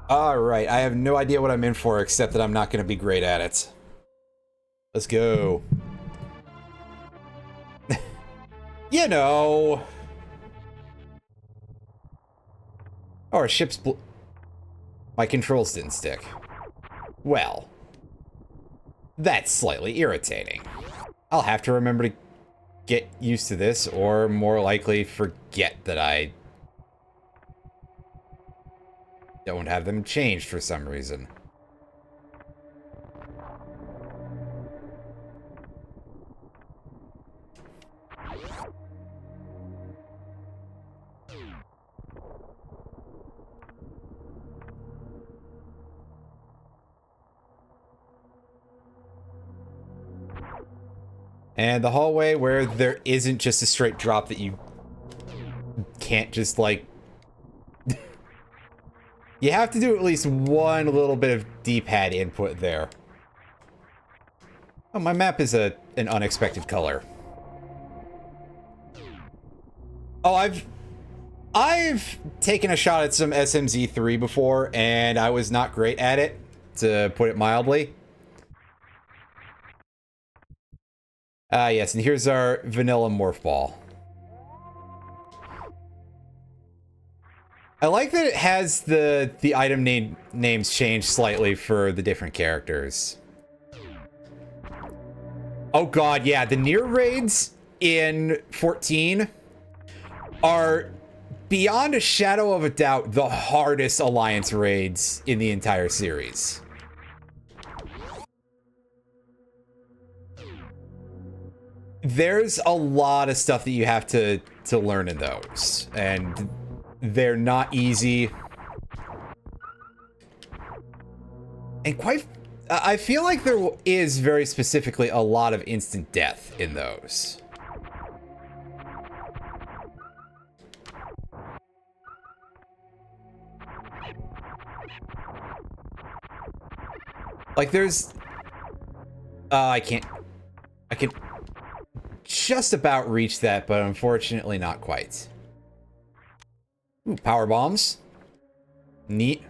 Alright, I have no idea what I'm in for, except that I'm not going to be great at it. Let's go. You know. Oh, our ship's my controls didn't stick. Well, that's slightly irritating. I'll have to remember to get used to this, or more likely forget that I don't have them changed for some reason. And the hallway where there isn't just a straight drop that you can't just, like... You have to do at least one little bit of D-pad input there. Oh, my map is an unexpected color. Oh, I've taken a shot at some SMZ3 before, and I was not great at it, to put it mildly. Yes, and here's our vanilla morph ball. I like that it has the item names changed slightly for the different characters. Oh god, yeah, the near raids in 14 are beyond a shadow of a doubt the hardest Alliance raids in the entire series. There's a lot of stuff that you have to learn in those, and they're not easy. And I feel like there is very specifically a lot of instant death in those. Like there's, I can just about reach that, but unfortunately not quite. Ooh, power bombs. Neat.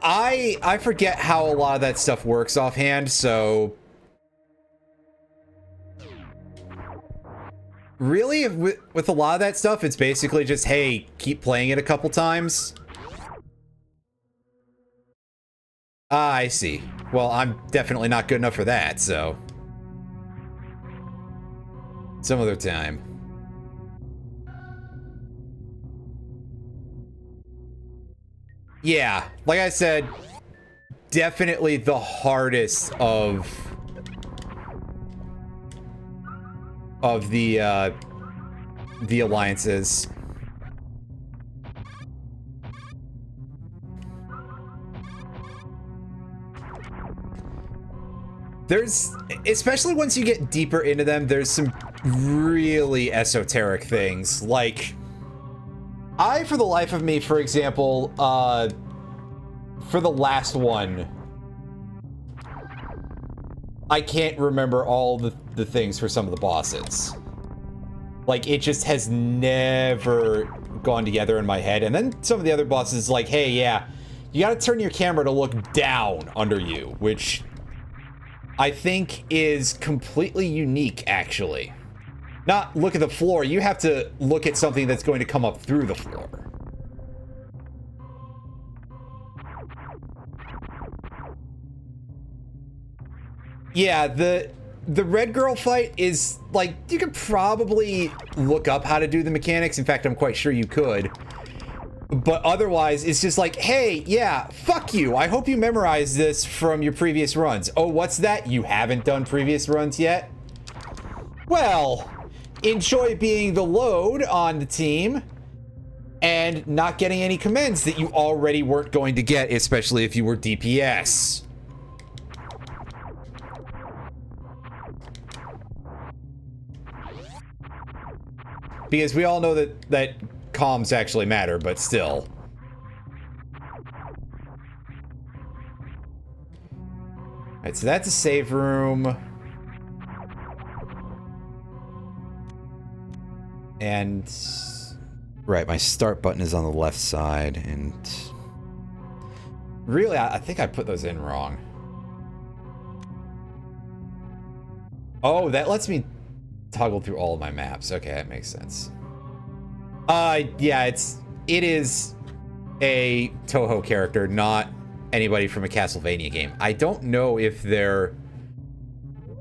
I forget how a lot of that stuff works offhand, so really, with a lot of that stuff, it's basically just, hey, keep playing it a couple times. Ah, I see. Well, I'm definitely not good enough for that, so some other time. Yeah, like I said, definitely the hardest of the alliances. There's, especially once you get deeper into them, there's some really esoteric things. Like, for the life of me, for example, for the last one, I can't remember all the things for some of the bosses. Like, it just has never gone together in my head. And then some of the other bosses, like, hey, yeah, you gotta turn your camera to look down under you, which I think is completely unique, actually. Not look at the floor, you have to look at something that's going to come up through the floor. Yeah, the red girl fight is, like, you could probably look up how to do the mechanics. In fact, I'm quite sure you could. But otherwise, it's just like, hey, yeah, fuck you. I hope you memorized this from your previous runs. Oh, what's that? You haven't done previous runs yet? Well, enjoy being the load on the team and not getting any commends that you already weren't going to get, especially if you were DPS. Because we all know that comms actually matter, but still. Alright, so that's a save room. And... right, my start button is on the left side, and... really, I think I put those in wrong. Oh, that lets me toggle through all of my maps. Okay, that makes sense. Yeah, it is a Toho character, not anybody from a Castlevania game. I don't know if there...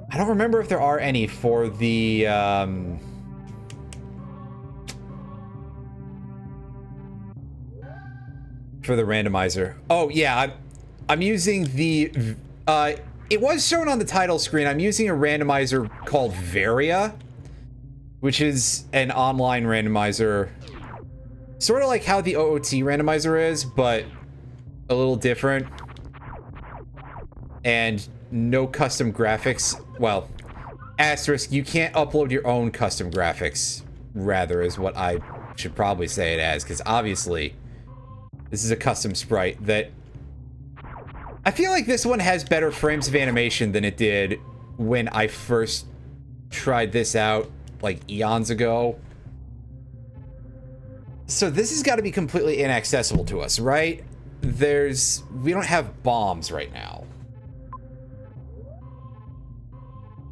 I don't remember if there are any for the, for the randomizer. Oh, yeah, I'm using the... it was shown on the title screen. I'm using a randomizer called Varia, which is an online randomizer. Sort of like how the OOT randomizer is, but a little different. And no custom graphics. Well, asterisk, you can't upload your own custom graphics, rather, is what I should probably say it as, because obviously this is a custom sprite that... I feel like this one has better frames of animation than it did when I first tried this out, like, eons ago. So this has got to be completely inaccessible to us, right? We don't have bombs right now.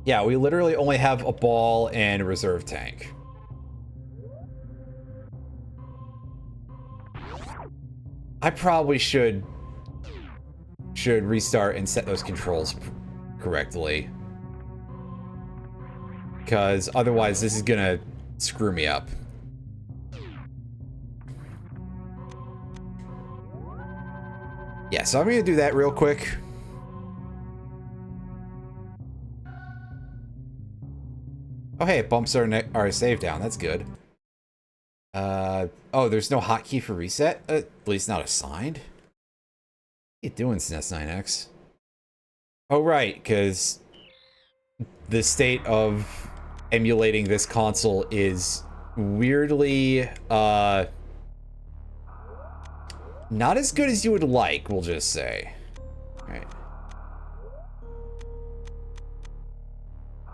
Yeah, we literally only have a ball and a reserve tank. I probably should restart and set those controls correctly. Because otherwise this is gonna screw me up. Yeah, so I'm gonna do that real quick. Oh hey, it bumps our save down, that's good. Oh, there's no hotkey for reset? At least not assigned? What are you doing, SNES9X? Oh right, because the state of emulating this console is weirdly, not as good as you would like, we'll just say. Alright.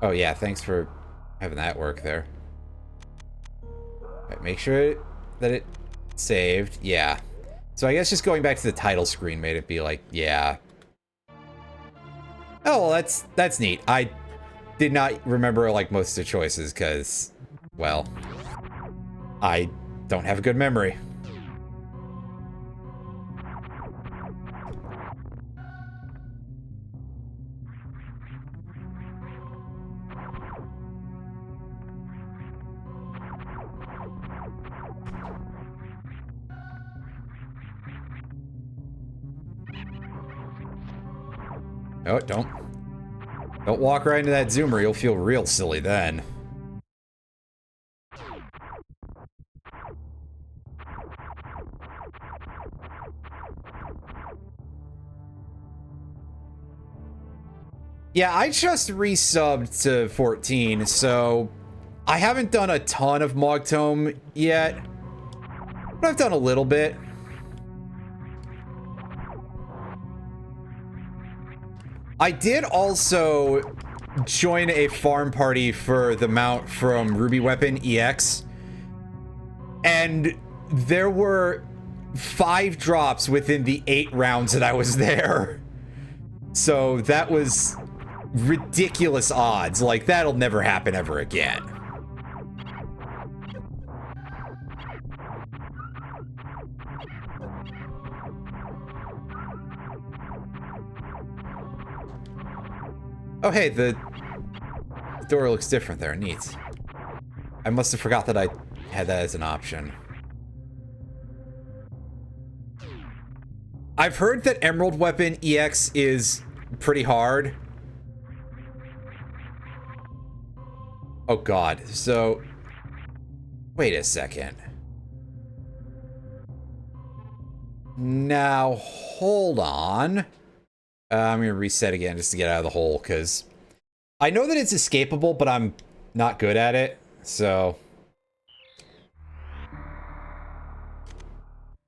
Oh yeah, thanks for having that work there. Alright, make sure that it saved. Yeah. So I guess just going back to the title screen made it be like, yeah. Oh, well, that's neat. I did not remember, like, most of the choices, because, well, I don't have a good memory. Oh, don't walk right into that zoomer. You'll feel real silly then. Yeah, I just resubbed to 14, so I haven't done a ton of Mogtome yet, but I've done a little bit. I did also join a farm party for the mount from Ruby Weapon EX, and there were 5 drops within the 8 rounds that I was there. So that was ridiculous odds. Like, that'll never happen ever again. Oh, hey, the door looks different there. Neat. I must have forgot that I had that as an option. I've heard that Emerald Weapon EX is pretty hard. Oh, God. So, wait a second. Now, hold on. I'm gonna reset again just to get out of the hole, because I know that it's escapable, but I'm not good at it, so...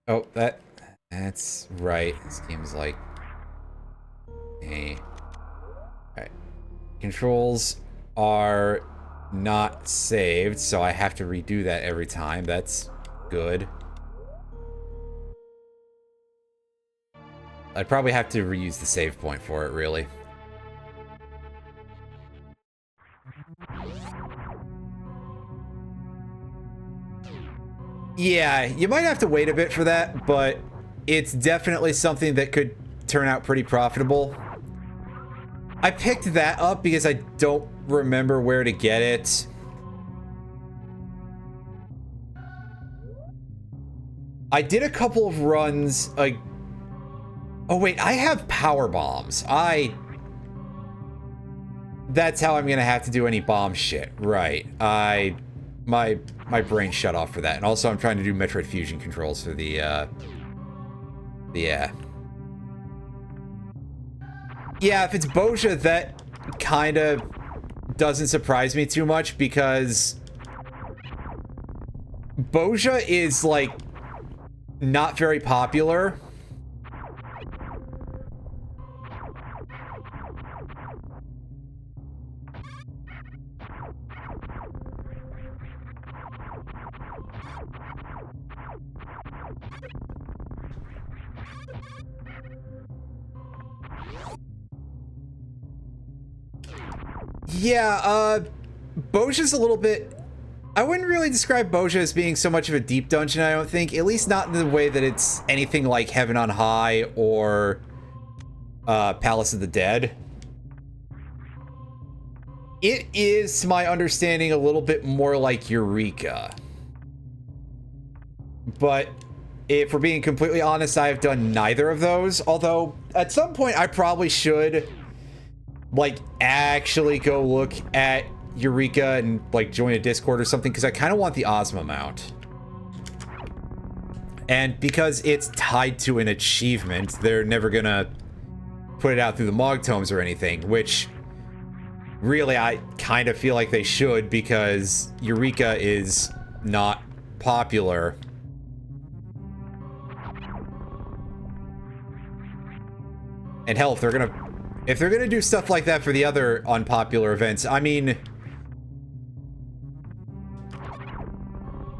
Oh, that's right. This game's like... Hey. Controls are not saved, so I have to redo that every time. That's good. I'd probably have to reuse the save point for it, really. Yeah, you might have to wait a bit for that, but it's definitely something that could turn out pretty profitable. I picked that up because I don't remember where to get it. I did a couple of runs, like... Oh wait, I have power bombs. That's how I'm gonna have to do any bomb shit. Right. My brain shut off for that. And also I'm trying to do Metroid Fusion controls for the yeah. Yeah, if it's Bozja, that kind of doesn't surprise me too much because Bozja is, like, not very popular. Yeah, Bozja's a little bit... I wouldn't really describe Bozja as being so much of a deep dungeon, I don't think. At least not in the way that it's anything like Heaven on High or Palace of the Dead. It is, to my understanding, a little bit more like Eureka. But if we're being completely honest, I have done neither of those. Although, at some point, I probably should... like, actually go look at Eureka and, like, join a Discord or something, because I kind of want the Ozma mount. And because it's tied to an achievement, they're never gonna put it out through the Mog Tomes or anything, which really I kind of feel like they should, because Eureka is not popular. And hell, if they're gonna do stuff like that for the other unpopular events, I mean...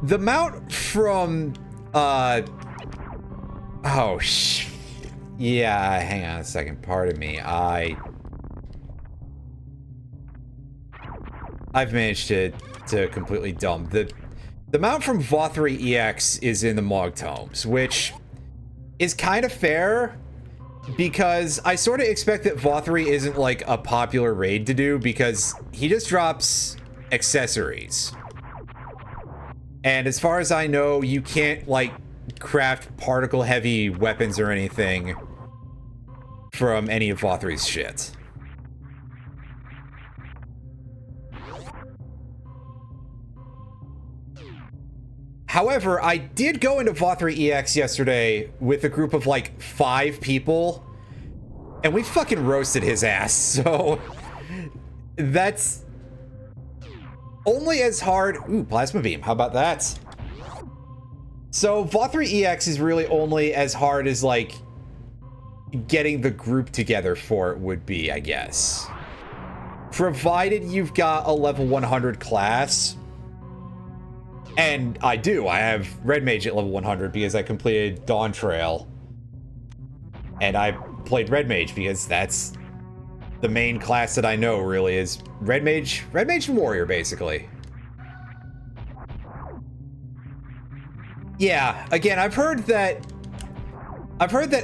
the mount from, yeah, hang on a second, pardon me, I've managed to completely dump. The mount from Vothri EX is in the Mog Tomes, which is kind of fair, because I sort of expect that Vothri isn't, like, a popular raid to do, because he just drops accessories. And as far as I know, you can't, like, craft particle-heavy weapons or anything from any of Vothri's shit. However, I did go into Vothri EX yesterday with a group of, like, 5 people, and we fucking roasted his ass, so that's only as hard... Ooh, Plasma Beam, how about that? So, Vothri EX is really only as hard as, like, getting the group together for it would be, I guess. Provided you've got a level 100 class... And I do. I have Red Mage at level 100 because I completed Dawn Trail. And I played Red Mage because that's the main class that I know, really, is Red Mage and Warrior, basically. Yeah, again, I've heard that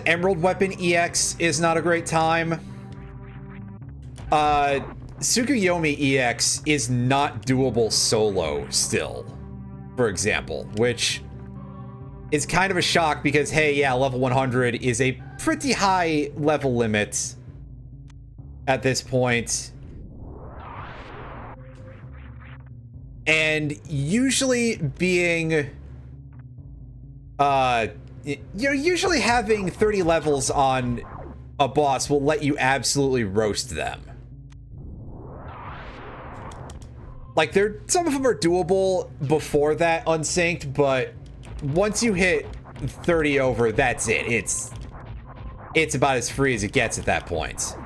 Emerald Weapon EX is not a great time. Tsukuyomi EX is not doable solo still, for example, which is kind of a shock because, hey, yeah, level 100 is a pretty high level limit at this point. And usually being, usually having 30 levels on a boss will let you absolutely roast them. Like, some of them are doable before that, unsynced, but once you hit 30 over, that's it. It's about as free as it gets at that point.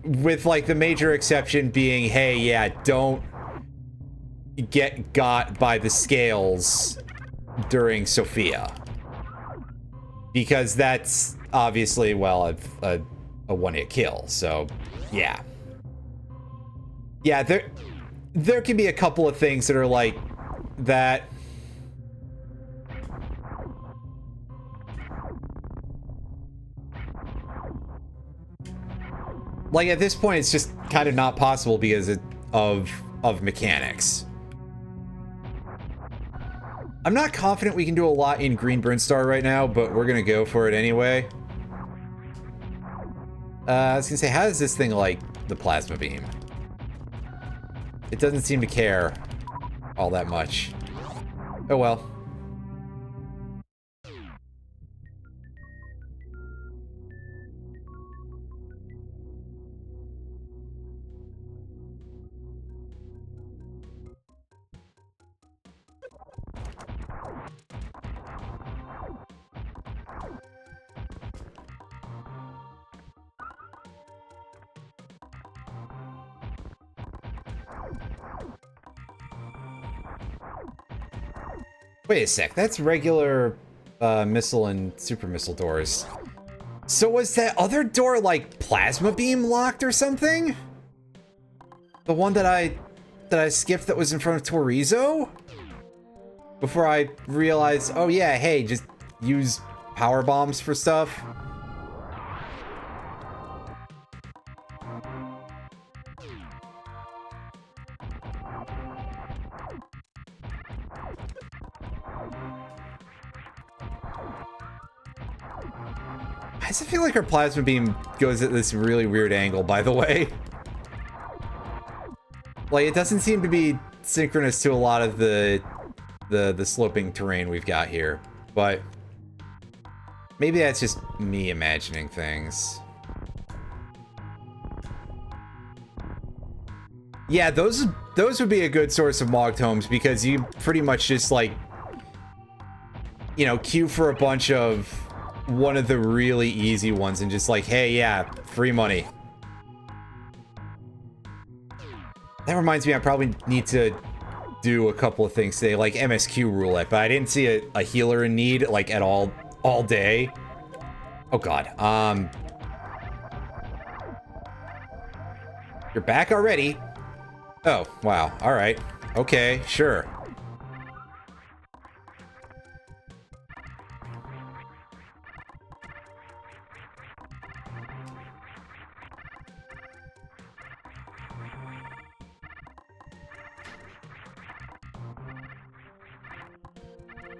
with like the major exception being, hey, yeah, don't get got by the scales during Sophia, because that's obviously, well, a one-hit kill. So yeah, there can be a couple of things that are like that. Like at this point, it's just kind of not possible because of mechanics. I'm not confident we can do a lot in Green Burnstar right now, but we're gonna go for it anyway. I was gonna say, how does this thing like the plasma beam? It doesn't seem to care all that much. Oh well. Wait a sec, that's regular missile and super missile doors. So was that other door like plasma beam locked or something? The one that I skipped that was in front of Torizo? Before I realized, oh yeah, hey, just use power bombs for stuff. I just feel like her plasma beam goes at this really weird angle, by the way. Like, it doesn't seem to be synchronous to a lot of the sloping terrain we've got here, but maybe that's just me imagining things. Yeah, those would be a good source of mogged homes, because you pretty much just like, you know, queue for a bunch of one of the really easy ones and just like, hey, yeah, free money. That reminds me, I probably need to do a couple of things today, like MSQ roulette, but I didn't see a healer in need, like, at all day. Oh god. You're back already? Oh, wow. Alright. Okay, sure.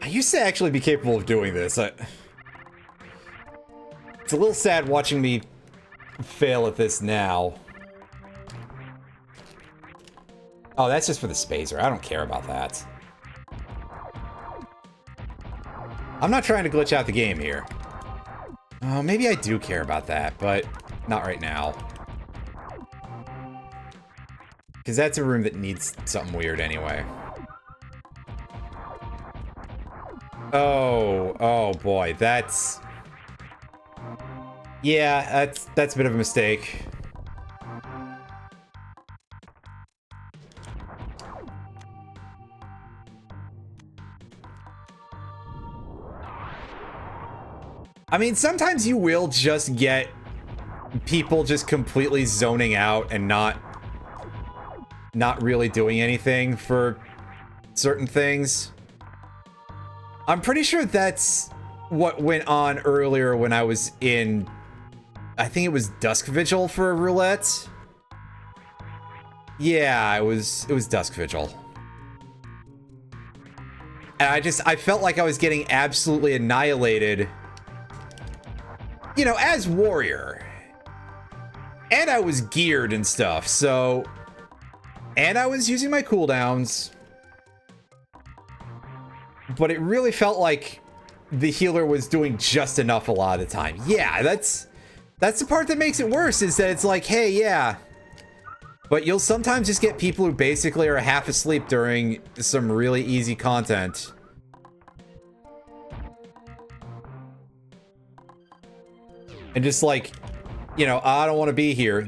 I used to actually be capable of doing this. It's a little sad watching me fail at this now. Oh, that's just for the spacer. I don't care about that. I'm not trying to glitch out the game here. Oh, maybe I do care about that, but not right now. Because that's a room that needs something weird anyway. Oh boy, that's... Yeah, that's a bit of a mistake. I mean, sometimes you will just get people just completely zoning out and not really doing anything for certain things. I'm pretty sure that's what went on earlier when I was in, I think it was Dusk Vigil for a roulette. Yeah, it was Dusk Vigil. And I felt like I was getting absolutely annihilated, you know, as warrior. And I was geared and stuff, so... And I was using my cooldowns. But it really felt like the healer was doing just enough a lot of the time. Yeah, that's the part that makes it worse, is that it's like, hey, yeah. But you'll sometimes just get people who basically are half asleep during some really easy content. And just like, you know, I don't want to be here.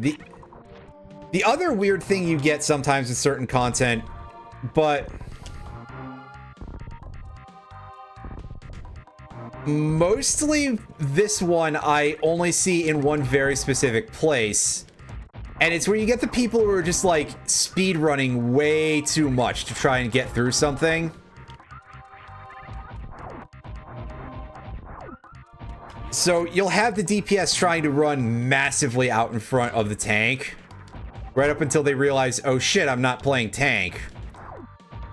The other weird thing you get sometimes with certain content, but mostly this one I only see in one very specific place, and it's where you get the people who are just like speed running way too much to try and get through something. So you'll have the DPS trying to run massively out in front of the tank, right up until they realize, oh shit, I'm not playing tank.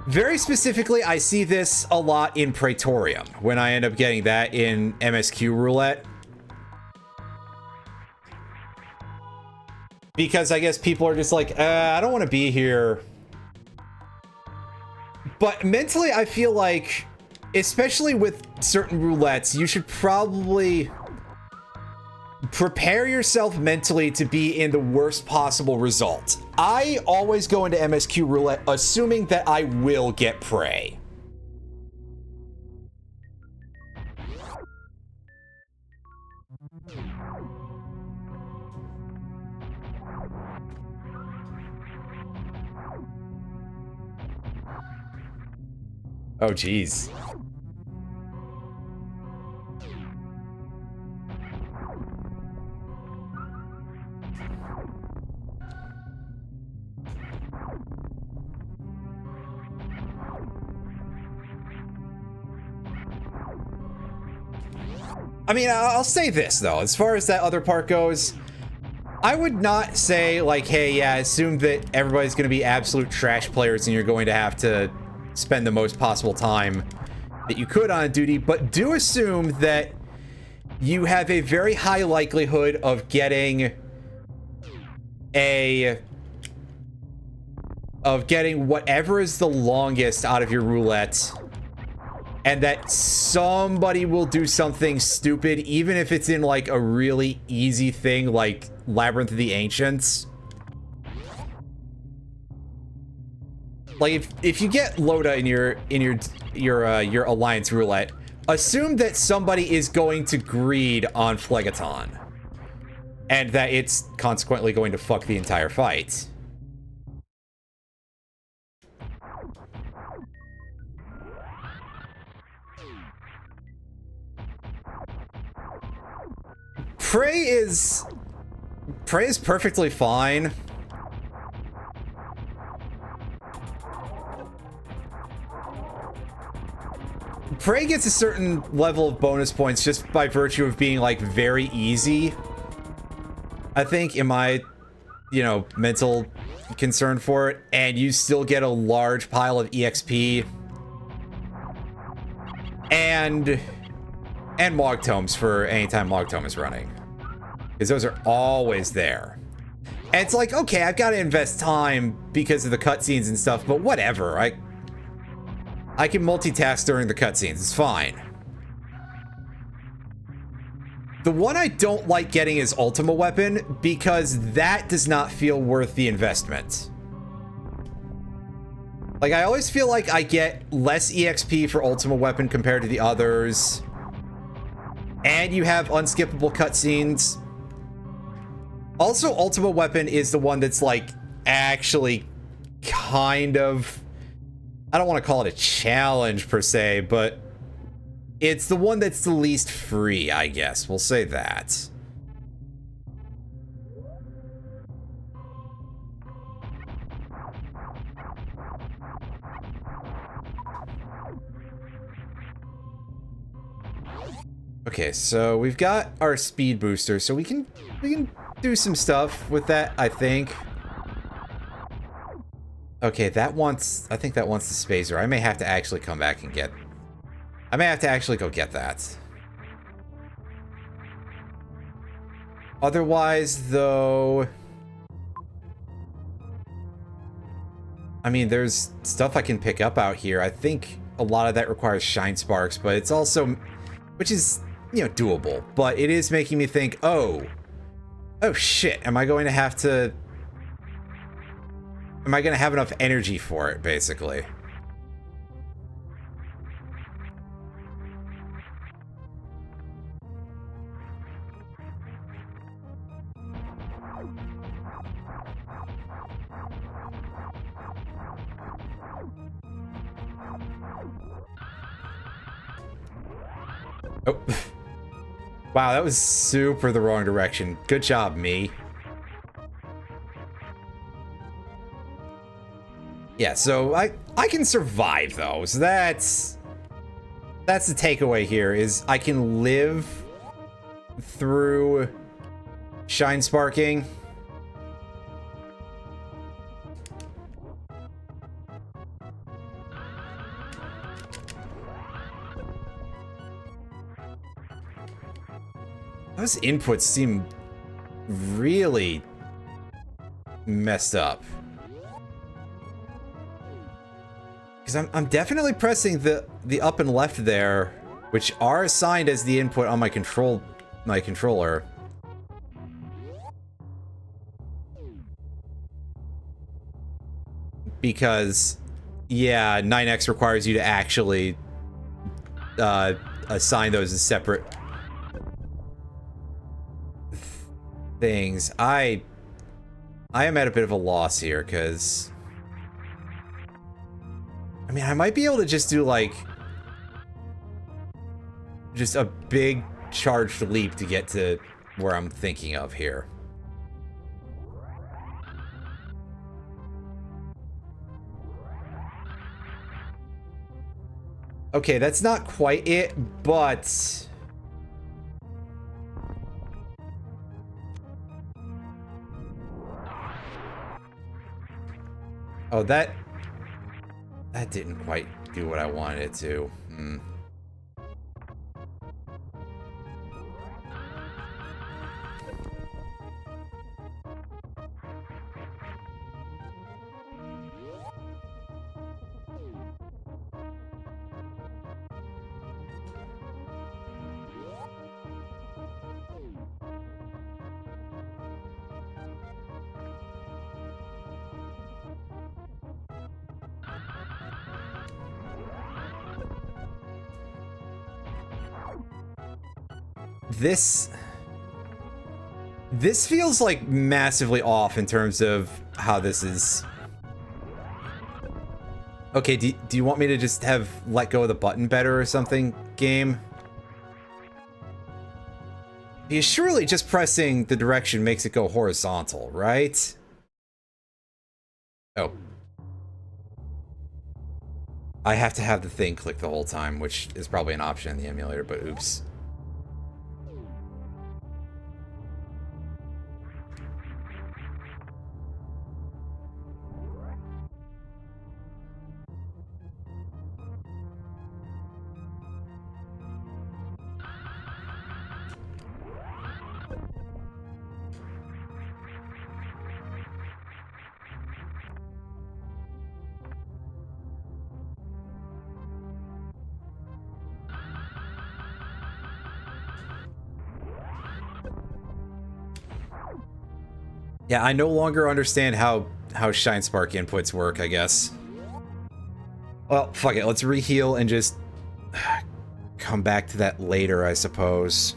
Very specifically, I see this a lot in Praetorium, when I end up getting that in MSQ roulette. Because I guess people are just like, I don't want to be here. But mentally, I feel like, especially with certain roulettes, you should probably prepare yourself mentally to be in the worst possible result. I always go into MSQ roulette assuming that I will get prey. Oh, geez. I mean, I'll say this, though. As far as that other part goes, I would not say, like, hey, yeah, assume that everybody's going to be absolute trash players and you're going to have to spend the most possible time that you could on duty, but do assume that you have a very high likelihood of getting whatever is the longest out of your roulette, and that somebody will do something stupid, even if it's in like a really easy thing like Labyrinth of the Ancients. Like if you get Loda in your alliance roulette, assume that somebody is going to greed on Phlegaton, and that it's consequently going to fuck the entire fight. Prey is perfectly fine. Prey gets a certain level of bonus points just by virtue of being like very easy. I think in my, mental concern for it, and you still get a large pile of EXP and Mog Tomes for any time Mog Tome is running, because those are always there. And it's like, okay, I've got to invest time because of the cutscenes and stuff, but whatever. I can multitask during the cutscenes. It's fine. The one I don't like getting is Ultima Weapon, because that does not feel worth the investment. Like, I always feel like I get less EXP for Ultima Weapon compared to the others. And you have unskippable cutscenes. Also, Ultima Weapon is the one that's, like, actually kind of... I don't want to call it a challenge, per se, but... it's the one that's the least free, I guess. We'll say that. Okay, so we've got our speed booster, so we can do some stuff with that, I think. Okay, I think that wants the spacer. I may have to actually come back and get... I may have to actually go get that. Otherwise, though... I mean, there's stuff I can pick up out here. I think a lot of that requires Shine Sparks, but it's also... which is, doable. But it is making me think, oh shit, am I going to have enough energy for it, basically? Oh. Wow, that was super the wrong direction. Good job, me. Yeah, so I can survive though. So that's the takeaway here is I can live through shine sparking. Those inputs seem really messed up. Because I'm definitely pressing the up and left there, which are assigned as the input on my controller. Because, yeah, 9X requires you to actually assign those as separate things. I am at a bit of a loss here, because I mean, I might be able to just do, like, just a big charged leap to get to where I'm thinking of here. Okay, that's not quite it, but... Oh, that didn't quite do what I wanted it to. This feels like massively off in terms of how this is. Okay, do you want me to just have let go of the button better or something, game? Because surely just pressing the direction makes it go horizontal, right? Oh. I have to have the thing click the whole time, which is probably an option in the emulator, but oops. Yeah, I no longer understand how Shine Spark inputs work, I guess. Well, fuck it, let's re-heal and just come back to that later, I suppose.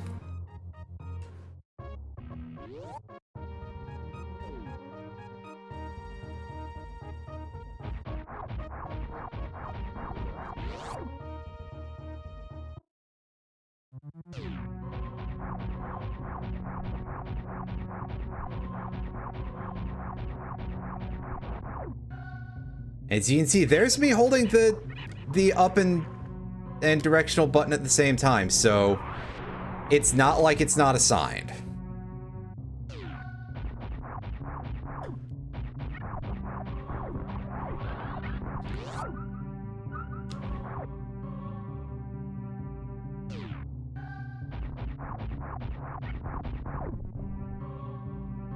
As you can see, there's me holding the up and directional button at the same time, so it's not like it's not assigned.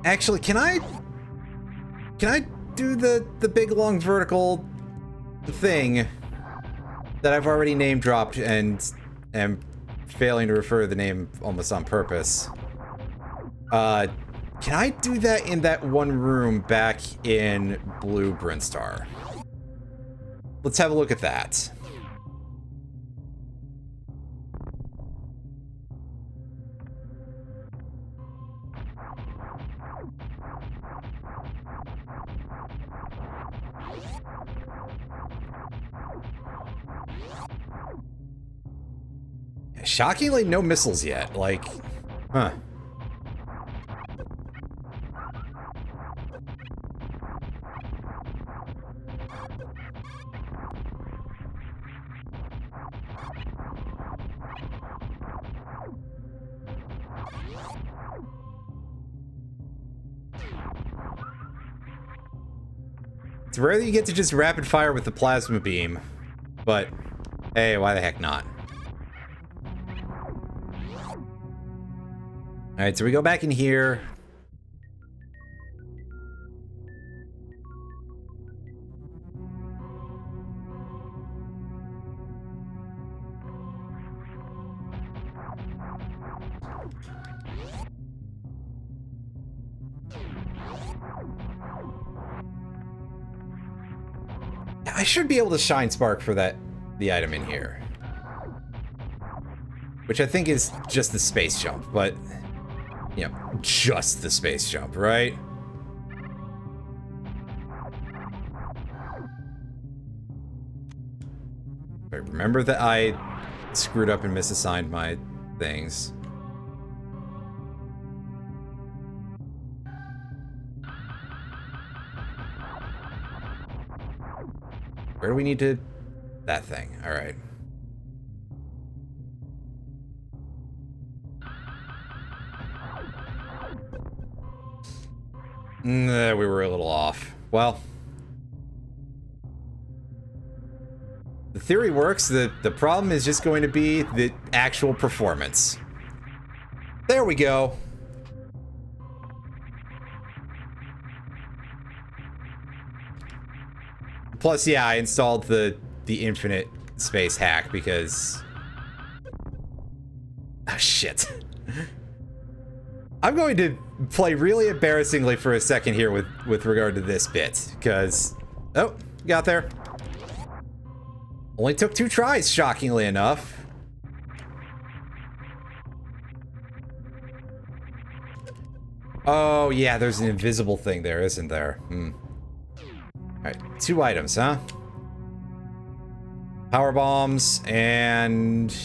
Actually, can I do the big long vertical thing that I've already name dropped and am failing to refer to the name almost on purpose? Can I do that in that one room back in Blue Brinstar? Let's have a look at that. Shockingly, no missiles yet. Like, huh. It's rare that you get to just rapid fire with the plasma beam, but hey, why the heck not? Alright, so we go back in here. I should be able to shine spark for the item in here. Which I think is just the space jump, but you know, just the space jump, right? I remember that I screwed up and misassigned my things. Where do we need to... that thing. Alright. We were a little off. Well... the theory works. The problem is just going to be the actual performance. There we go. Plus, yeah, I installed the infinite space hack because... oh, shit. I'm going to play really embarrassingly for a second here with regard to this bit, because... oh, got there. Only took 2 tries, shockingly enough. Oh, yeah, there's an invisible thing there, isn't there? Alright, 2 items, huh? Power bombs and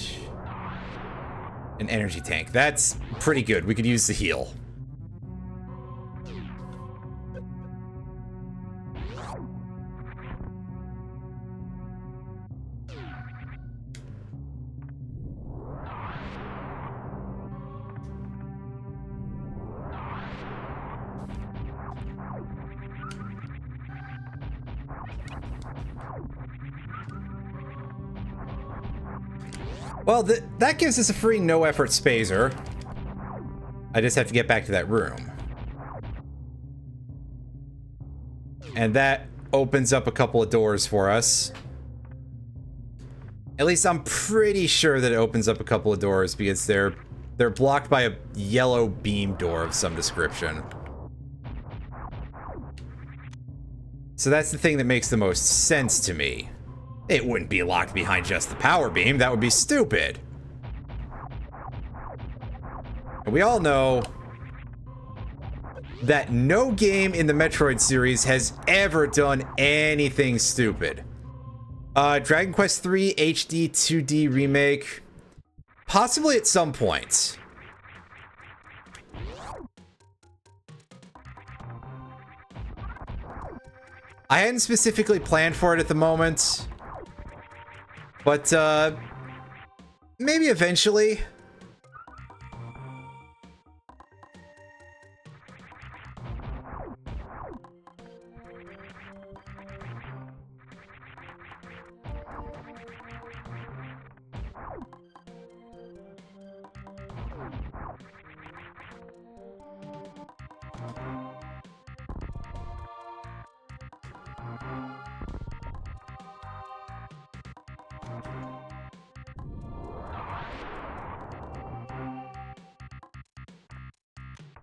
an energy tank. That's pretty good. We could use the heal. Well, that gives us a free no-effort spazer. I just have to get back to that room. And that opens up a couple of doors for us. At least I'm pretty sure that it opens up a couple of doors because they're blocked by a yellow beam door of some description. So that's the thing that makes the most sense to me. It wouldn't be locked behind just the power beam. That would be stupid. And we all know that no game in the Metroid series has ever done anything stupid. Dragon Quest III HD 2D remake, possibly at some point. I hadn't specifically planned for it at the moment. But, maybe eventually.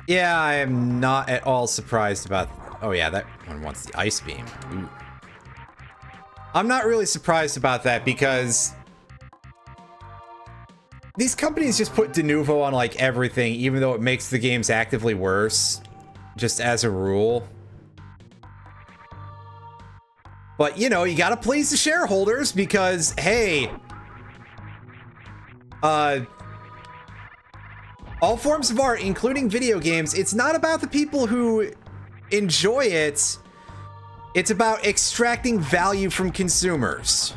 Yeah, I am not at all surprised about... oh yeah, that one wants the ice beam. Ooh. I'm not really surprised about that because... these companies just put de novo on like everything, even though it makes the games actively worse. Just as a rule. But, you know, you gotta please the shareholders because, hey... All forms of art, including video games, it's not about the people who enjoy it. It's about extracting value from consumers.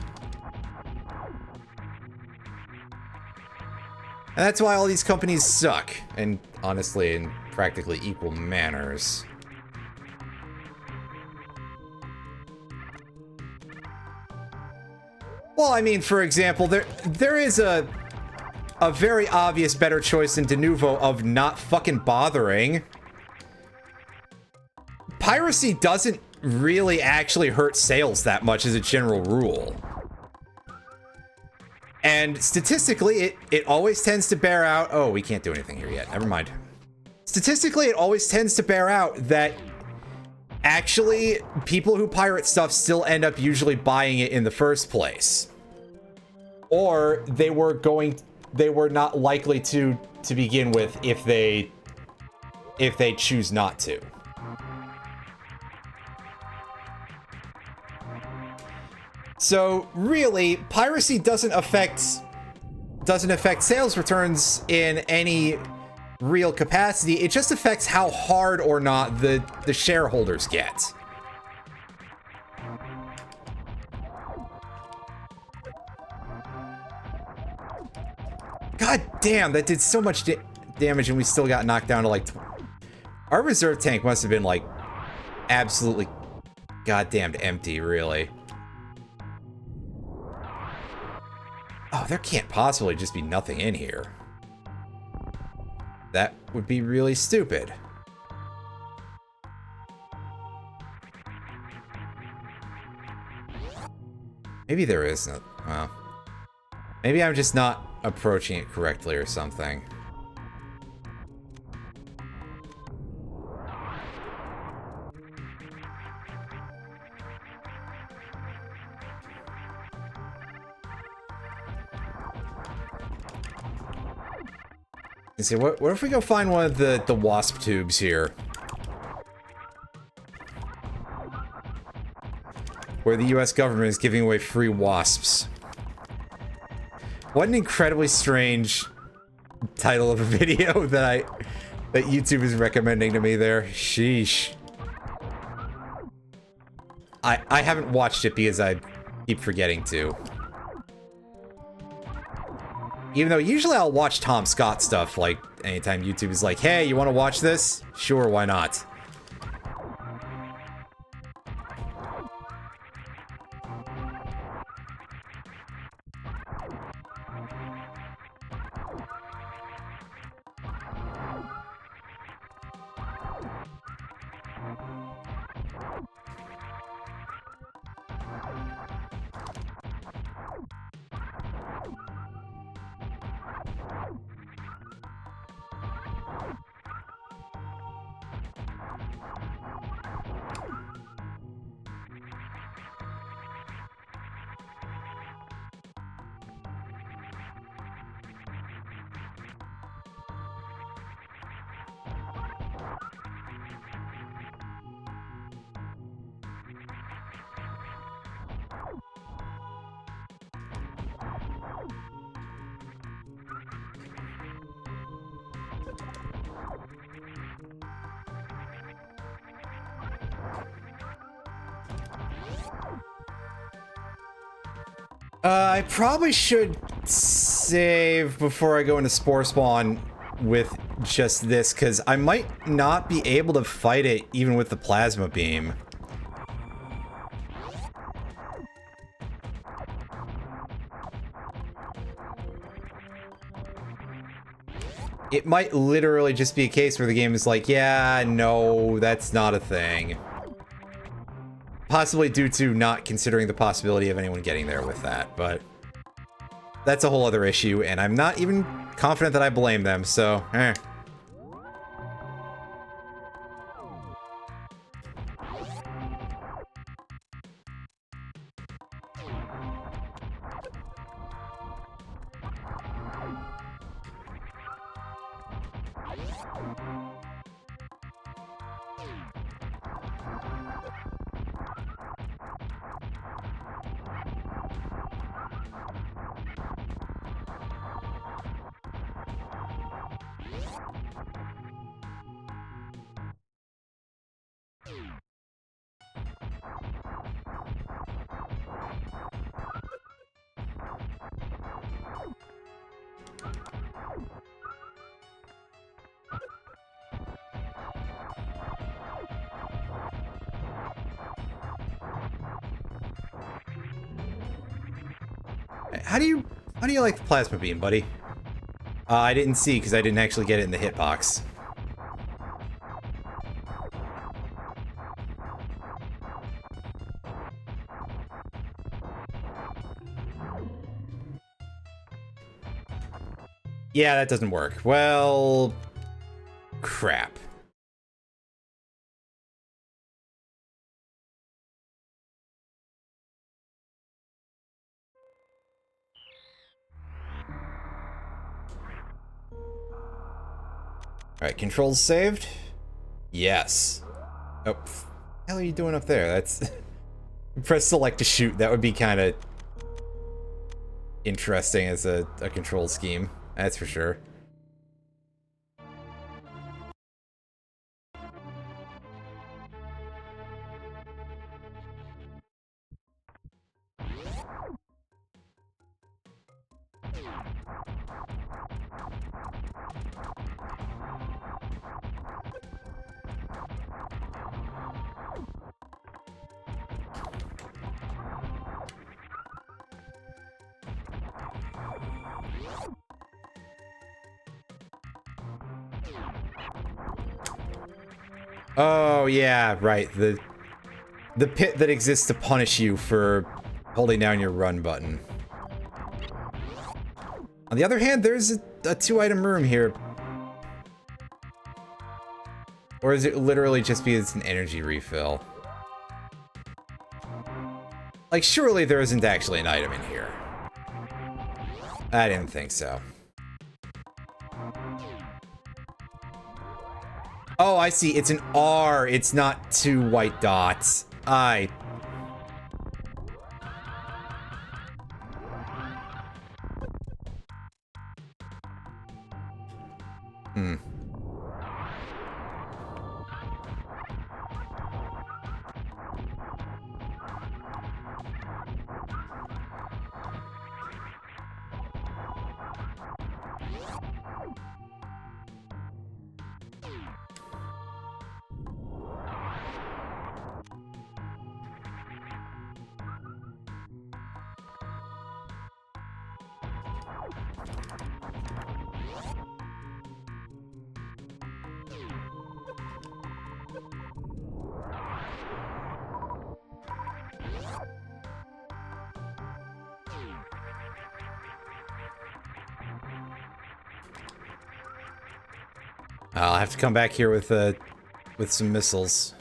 And that's why all these companies suck. And honestly, in practically equal manners. Well, I mean, for example, there is a very obvious better choice than Denuvo of not fucking bothering. Piracy doesn't really actually hurt sales that much as a general rule. And statistically, it always tends to bear out... Oh, we can't do anything here yet. Never mind. Statistically, it always tends to bear out that actually people who pirate stuff still end up usually buying it in the first place. Or they were not likely to begin with if they choose not to. So really, piracy doesn't affect sales returns in any real capacity. It just affects how hard or not the shareholders get. God damn, that did so much damage and we still got knocked down to like... Our reserve tank must have been like absolutely goddamned empty, really. Oh, there can't possibly just be nothing in here. That would be really stupid. Maybe there is no... Well... Maybe I'm just not approaching it correctly or something. Let's see, what if we go find one of the wasp tubes here? Where the US government is giving away free wasps. What an incredibly strange title of a video that YouTube is recommending to me there. Sheesh. I haven't watched it because I keep forgetting to. Even though usually I'll watch Tom Scott stuff, like anytime YouTube is like, hey, you want to watch this? Sure, why not? I probably should save before I go into Spore Spawn with just this, because I might not be able to fight it even with the plasma beam. It might literally just be a case where the game is like, yeah, no, that's not a thing. Possibly due to not considering the possibility of anyone getting there with that, but that's a whole other issue, and I'm not even confident that I blame them, so, eh. How do you like the plasma beam, buddy? I didn't see because I didn't actually get it in the hitbox. Yeah, that doesn't work. Well, crap. All right, controls saved. Yes. Oh, what the hell are you doing up there? That's press select to shoot. That would be kind of interesting as a control scheme. That's for sure. Oh yeah, right. The pit that exists to punish you for holding down your run button. On the other hand, there's a 2-item room here. Or is it literally just because it's an energy refill? Like, surely there isn't actually an item in here. I didn't think so. Oh, I see. It's an R. It's not 2 white dots. I'll have to come back here with some missiles.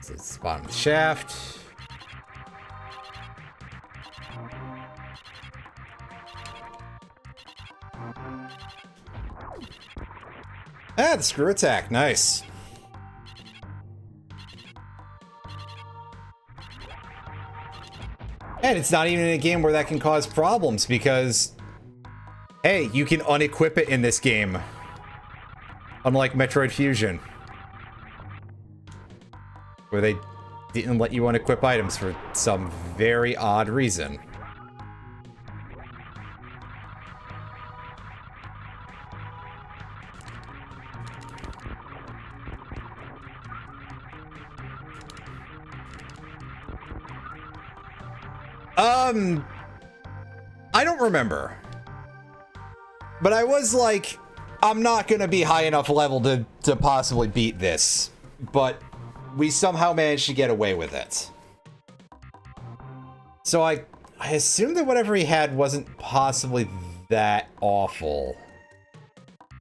So it's the bottom of the shaft. Ah, the screw attack. Nice. And it's not even in a game where that can cause problems because, hey, you can unequip it in this game. Unlike Metroid Fusion, where they didn't let you unequip items for some very odd reason. I don't remember. But I was like, I'm not gonna be high enough level to possibly beat this. But we somehow managed to get away with it. So I assumed that whatever he had wasn't possibly that awful.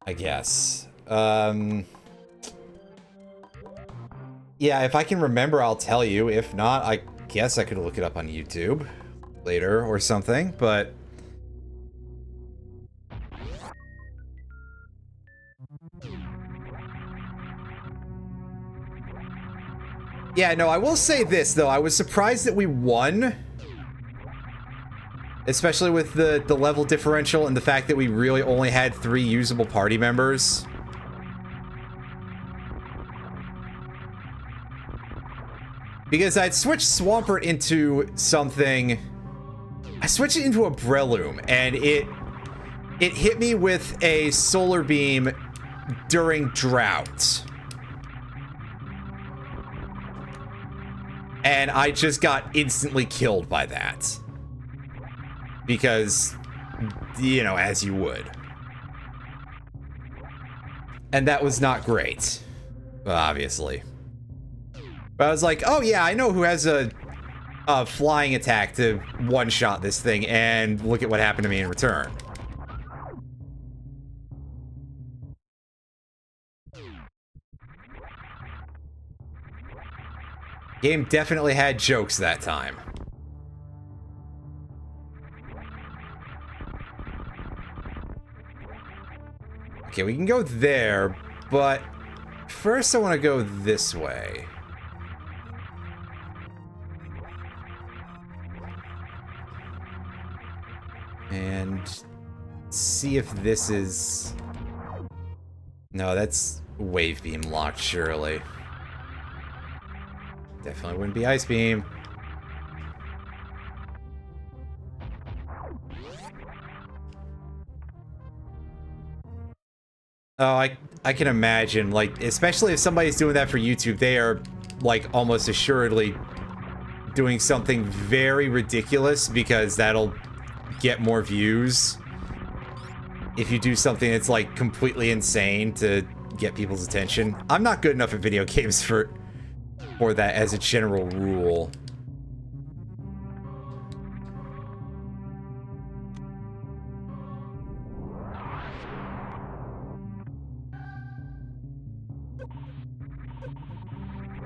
I guess. Yeah, if I can remember, I'll tell you. If not, I guess I could look it up on YouTube later or something, but... Yeah, no, I will say this, though. I was surprised that we won. Especially with the level differential and the fact that we really only had 3 usable party members. Because I'd switched Swampert into something... I switched it into a Breloom, and it hit me with a solar beam during drought. And I just got instantly killed by that. Because, you know, as you would. And that was not great. Obviously. But I was like, oh yeah, I know who has a flying attack to one-shot this thing, and look at what happened to me in return. Game definitely had jokes that time. Okay, we can go there, but first I want to go this way. And see if this is... No, that's wave beam locked, surely. Definitely wouldn't be ice beam. Oh, I can imagine, like, especially if somebody's doing that for YouTube, they are, like, almost assuredly doing something very ridiculous because that'll get more views. If you do something that's, like, completely insane to get people's attention. I'm not good enough at video games for that as a general rule.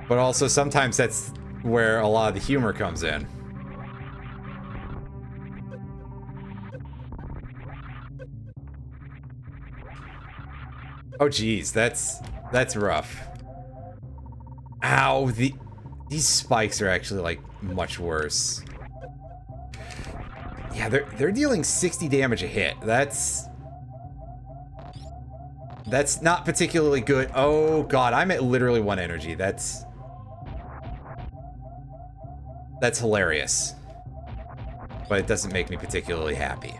But also, sometimes that's where a lot of the humor comes in. Oh geez, that's rough. Ow, these spikes are actually, like, much worse. Yeah, they're dealing 60 damage a hit. That's not particularly good. Oh god, I'm at literally 1 energy. That's hilarious. But it doesn't make me particularly happy.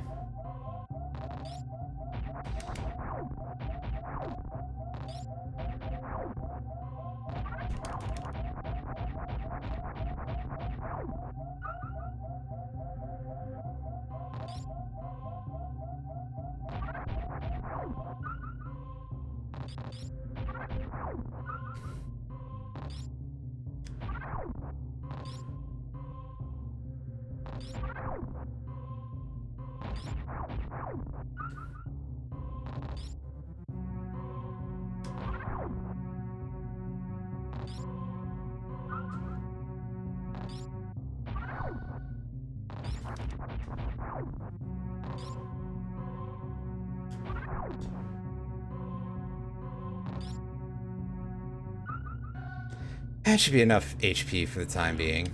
That should be enough HP for the time being.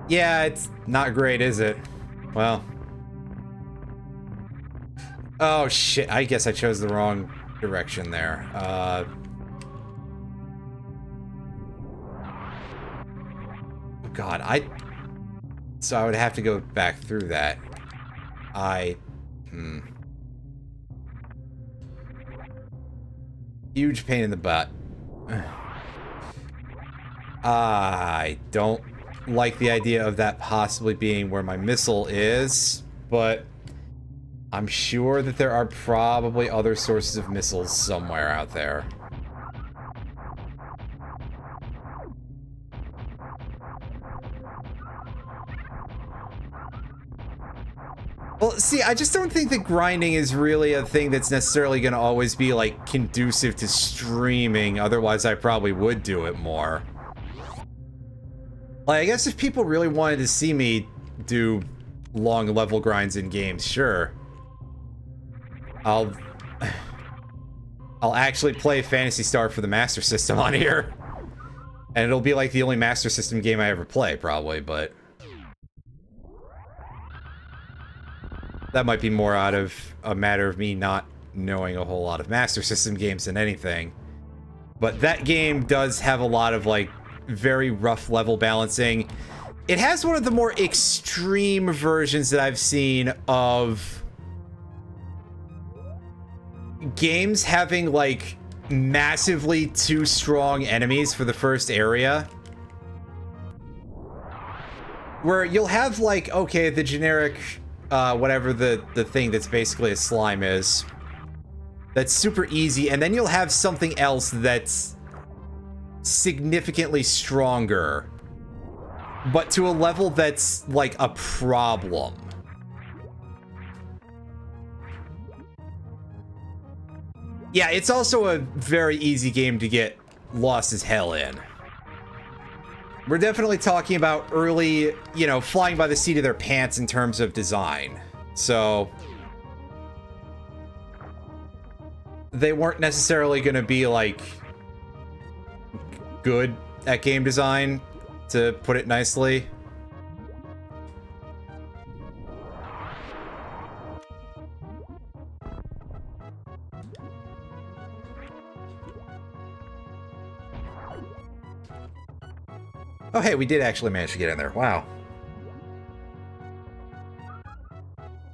Yeah, it's not great, is it? Well. Oh shit, I guess I chose the wrong direction there. Oh god, so I would have to go back through that. Huge pain in the butt. I don't like the idea of that possibly being where my missile is, but I'm sure that there are probably other sources of missiles somewhere out there. Well, see, I just don't think that grinding is really a thing that's necessarily going to always be, like, conducive to streaming. Otherwise, I probably would do it more. Like, I guess if people really wanted to see me do long level grinds in games, sure. I'll I'll actually play Phantasy Star for the Master System on here. And it'll be like the only Master System game I ever play, probably, but... that might be more out of a matter of me not knowing a whole lot of Master System games than anything. But that game does have a lot of, like, very rough level balancing. It has one of the more extreme versions that I've seen of games having, like, massively too strong enemies for the first area. Where you'll have, like, okay, the generic, whatever the thing that's basically a slime is. That's super easy, and then you'll have something else that's significantly stronger, but to a level that's, like, a problem. Yeah, it's also a very easy game to get lost as hell in. We're definitely talking about early, you know, flying by the seat of their pants in terms of design. So they weren't necessarily going to be, like, good at game design, to put it nicely. Oh, hey, we did actually manage to get in there. Wow.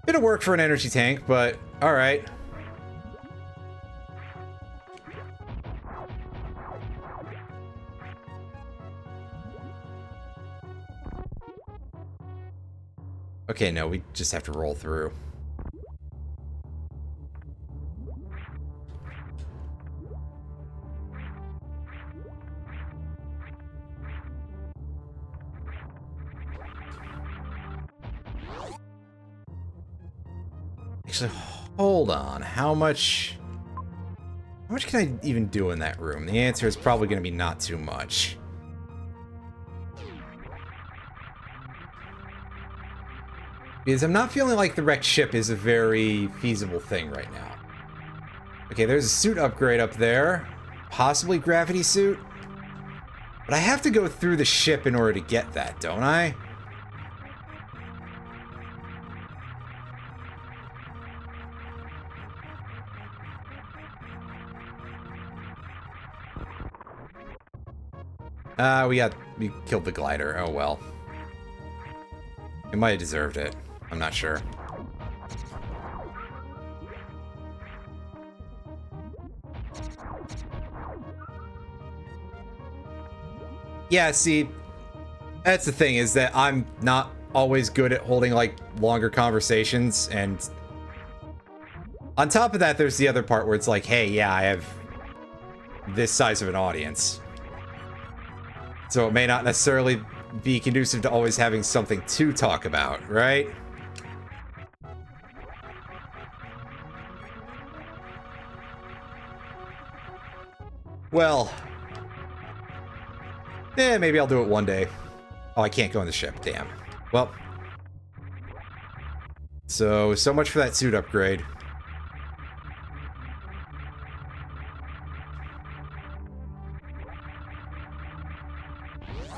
Bit of work for an energy tank, but all right. Okay, no, we just have to roll through. Actually, hold on. How much can I even do in that room? The answer is probably going to be not too much. Because I'm not feeling like the wrecked ship is a very feasible thing right now. Okay, there's a suit upgrade up there. Possibly gravity suit. But I have to go through the ship in order to get that, don't I? We killed the glider. Oh well. It might have deserved it. I'm not sure. Yeah, see, that's the thing, is that I'm not always good at holding, like, longer conversations, and on top of that, there's the other part where it's like, hey, yeah, I have this size of an audience. So it may not necessarily be conducive to always having something to talk about, right? Well, maybe I'll do it one day. Oh, I can't go on the ship, damn. Well, so much for that suit upgrade.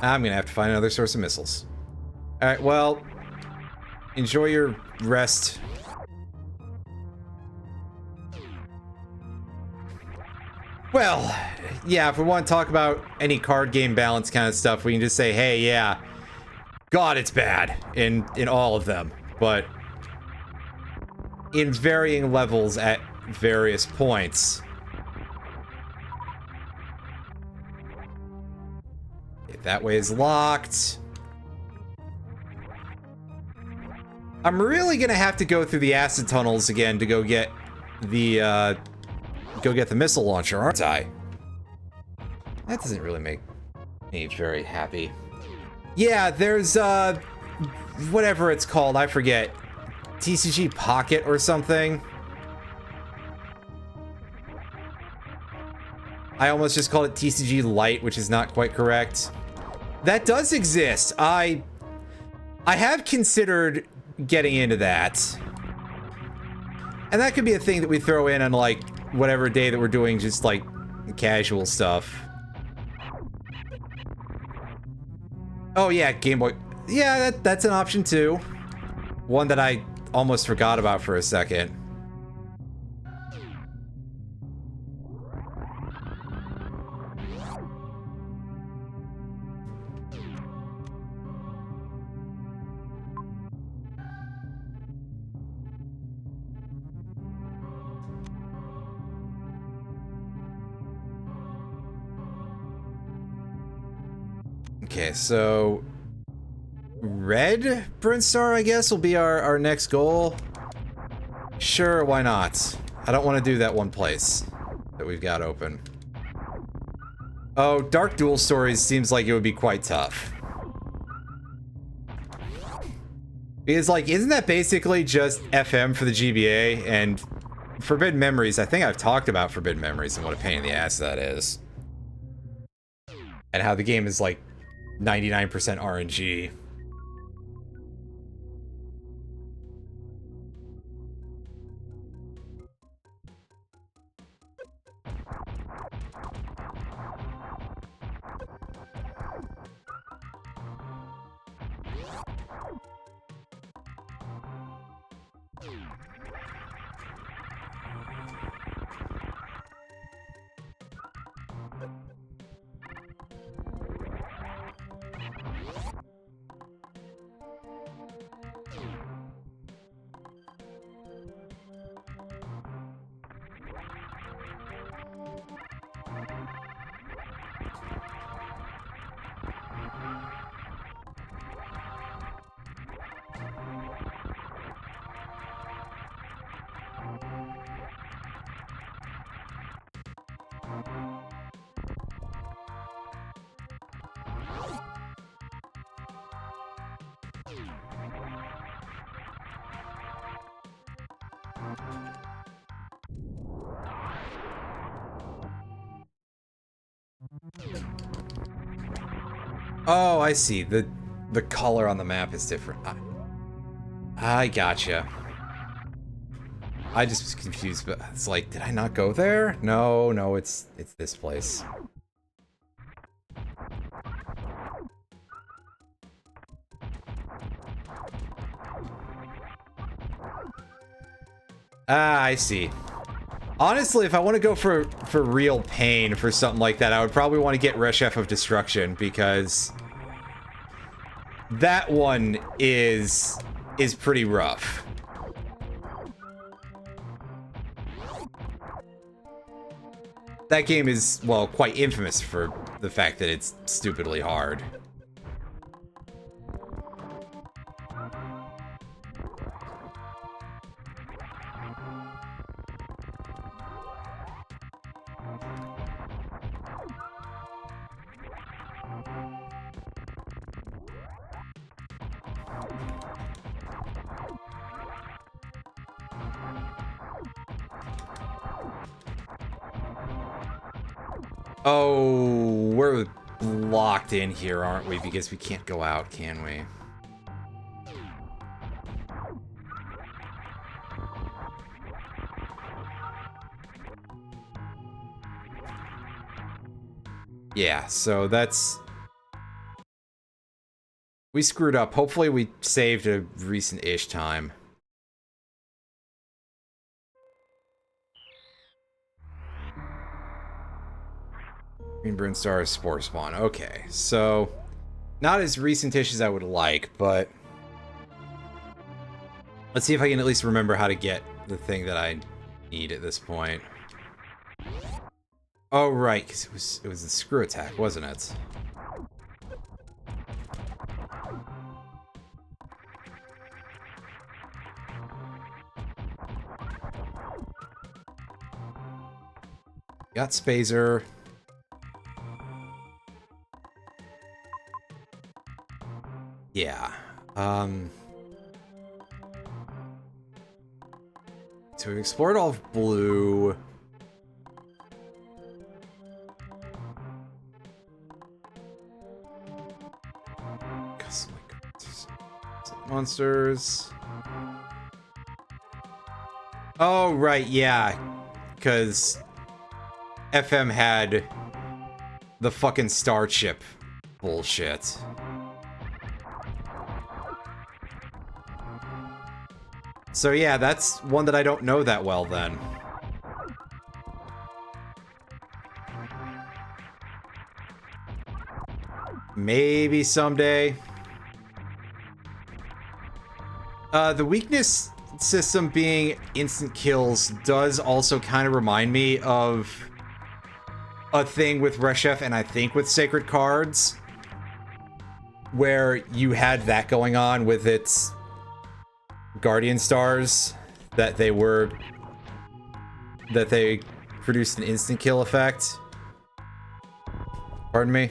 I'm gonna have to find another source of missiles. Alright, well, enjoy your rest. Well, yeah, if we want to talk about any card game balance kind of stuff, we can just say, hey, yeah, God, it's bad in all of them, but in varying levels at various points. That way is locked. I'm really gonna have to go through the acid tunnels again to go get the missile launcher, aren't I? That doesn't really make me very happy. Yeah, there's whatever it's called, I forget. TCG Pocket or something. I almost just called it TCG Lite, which is not quite correct. That does exist. I have considered getting into that. And that could be a thing that we throw in on, like, whatever day that we're doing just like casual stuff. Oh yeah, Game Boy. Yeah, that's an option too. One that I almost forgot about for a second. Okay, so red Brinstar, I guess, will be our next goal. Sure, why not? I don't want to do that one place that we've got open. Oh, Dark Duel Stories seems like it would be quite tough. Because, like, isn't that basically just FM for the GBA? And Forbidden Memories, I think I've talked about Forbidden Memories and what a pain in the ass that is. And how the game is, like, 99% RNG. Oh, I see. The color on the map is different. I gotcha. I just was confused, but it's like, did I not go there? No, it's this place. Ah, I see. Honestly, if I want to go for real pain for something like that, I would probably want to get Reshef of Destruction, because that one is pretty rough. That game is, well, quite infamous for the fact that it's stupidly hard. Oh, we're locked in here, aren't we? Because we can't go out, can we? Yeah, so that's... We screwed up. Hopefully we saved a recent-ish time. Green Brinstar Spore Spawn. Okay, so... Not as recent-ish as I would like, but... Let's see if I can at least remember how to get the thing that I need at this point. Oh, right, because it was the screw attack, wasn't it? Got Spazer. Yeah. So we've explored all of blue. Monsters. Oh, right, yeah. because FM had the fucking star chip bullshit. So yeah, that's one that I don't know that well then. Maybe someday. The weakness system being instant kills does also kind of remind me of a thing with Reshef and I think with Sacred Cards, where you had that going on with its Guardian Stars, that they produced an instant kill effect. Pardon me?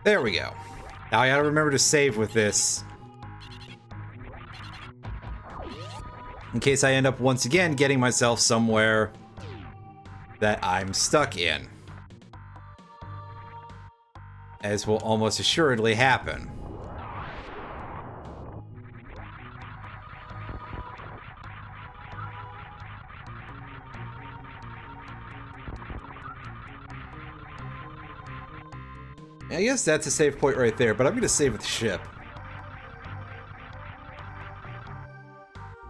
There we go. Now I gotta remember to save with this, in case I end up once again getting myself somewhere that I'm stuck in, as will almost assuredly happen. I guess that's a save point right there, but I'm gonna save with the ship.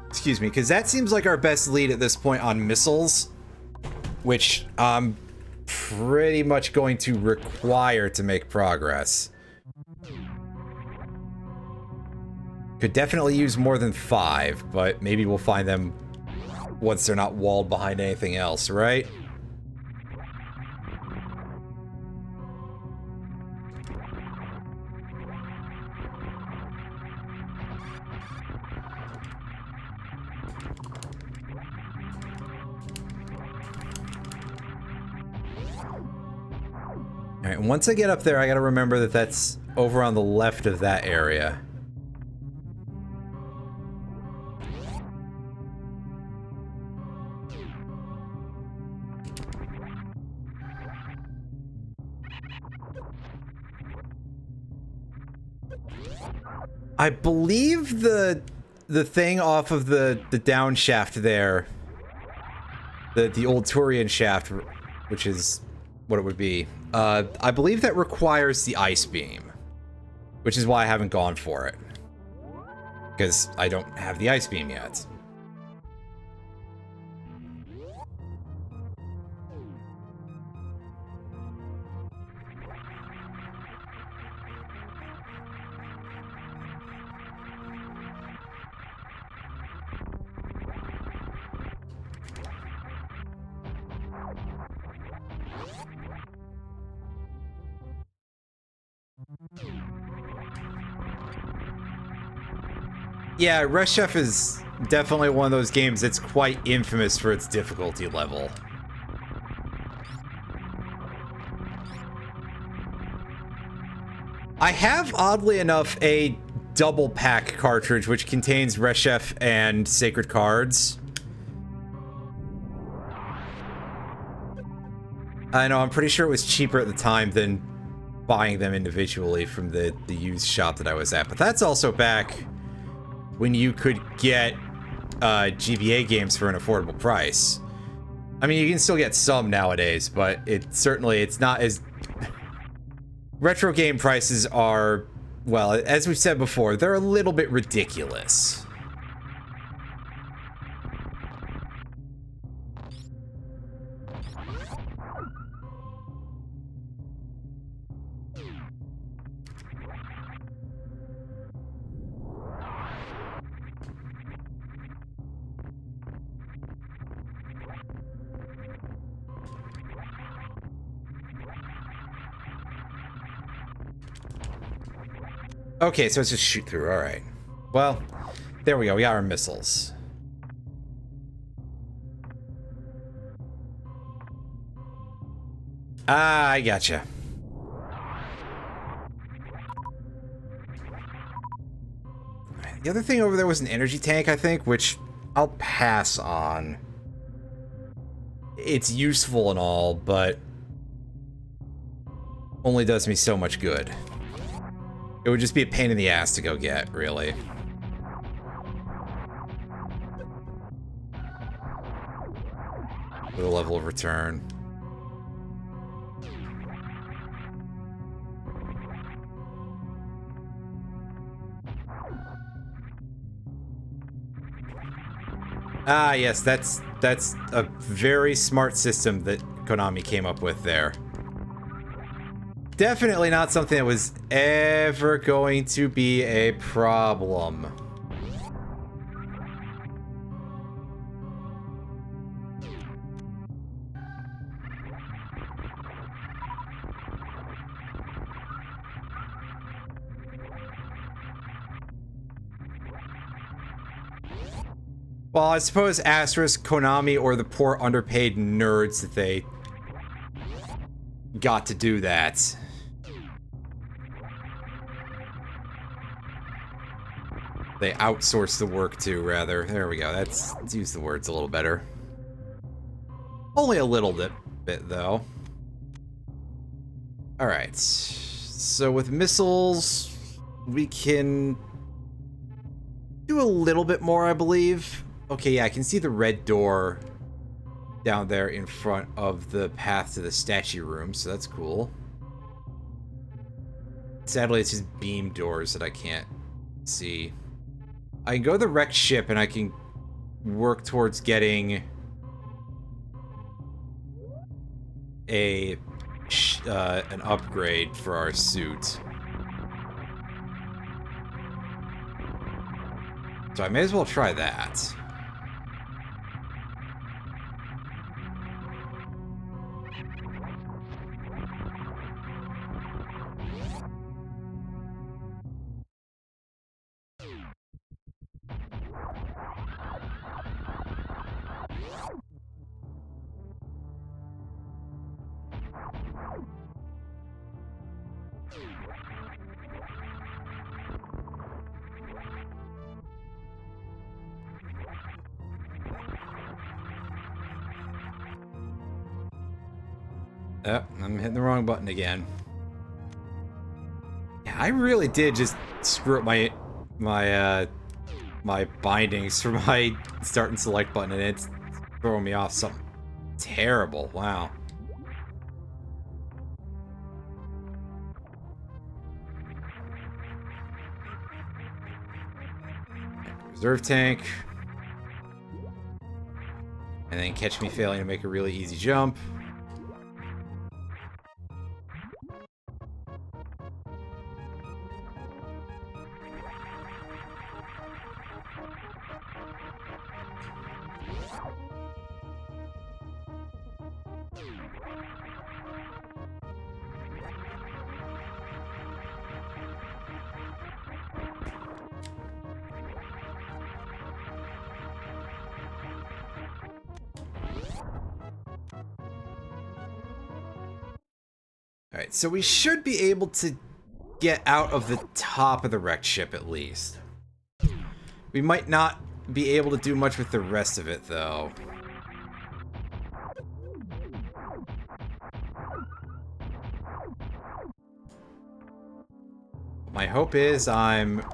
Excuse me, because that seems like our best lead at this point on missiles, which I'm pretty much going to require to make progress. Could definitely use more than 5, but maybe we'll find them once they're not walled behind anything else, right? Alright, once I get up there, I gotta remember that that's over on the left of that area. I believe the thing off of the down shaft there, the old Turian shaft, which is what it would be, I believe that requires the ice beam, which is why I haven't gone for it, because I don't have the ice beam yet. Yeah, Reshef is definitely one of those games that's quite infamous for its difficulty level. I have, oddly enough, a double pack cartridge which contains Reshef and Sacred Cards. I know, I'm pretty sure it was cheaper at the time than buying them individually from the used shop that I was at, but that's also back when you could get GBA games for an affordable price. I mean, you can still get some nowadays, but it's not as... Retro game prices are, well, as we've said before, they're a little bit ridiculous. Okay, so it's just shoot through, alright. Well, there we go, we got our missiles. Ah, I gotcha. The other thing over there was an energy tank, I think, which I'll pass on. It's useful and all, but only does me so much good. It would just be a pain in the ass to go get, really. With a level of return. Ah, yes, that's a very smart system that Konami came up with there. Definitely not something that was ever going to be a problem. Well, I suppose asterisk Konami or the poor underpaid nerds that they got to do that. They outsourced the work to, rather. There we go. Let's use the words a little better. Only a little bit though. Alright. So with missiles, we can do a little bit more, I believe. Okay, yeah, I can see the red door down there in front of the path to the statue room, so that's cool. Sadly, it's just beam doors that I can't see. I can go to the wrecked ship and I can work towards getting an upgrade for our suit. So I may as well try that. Oh, I'm hitting the wrong button again. Yeah, I really did just screw up my bindings for my start and select button, and it's throwing me off something terrible. Wow. Reserve tank. And then catch me failing to make a really easy jump. Alright, so we should be able to get out of the top of the wrecked ship at least. We might not be able to do much with the rest of it, though. My hope is I'm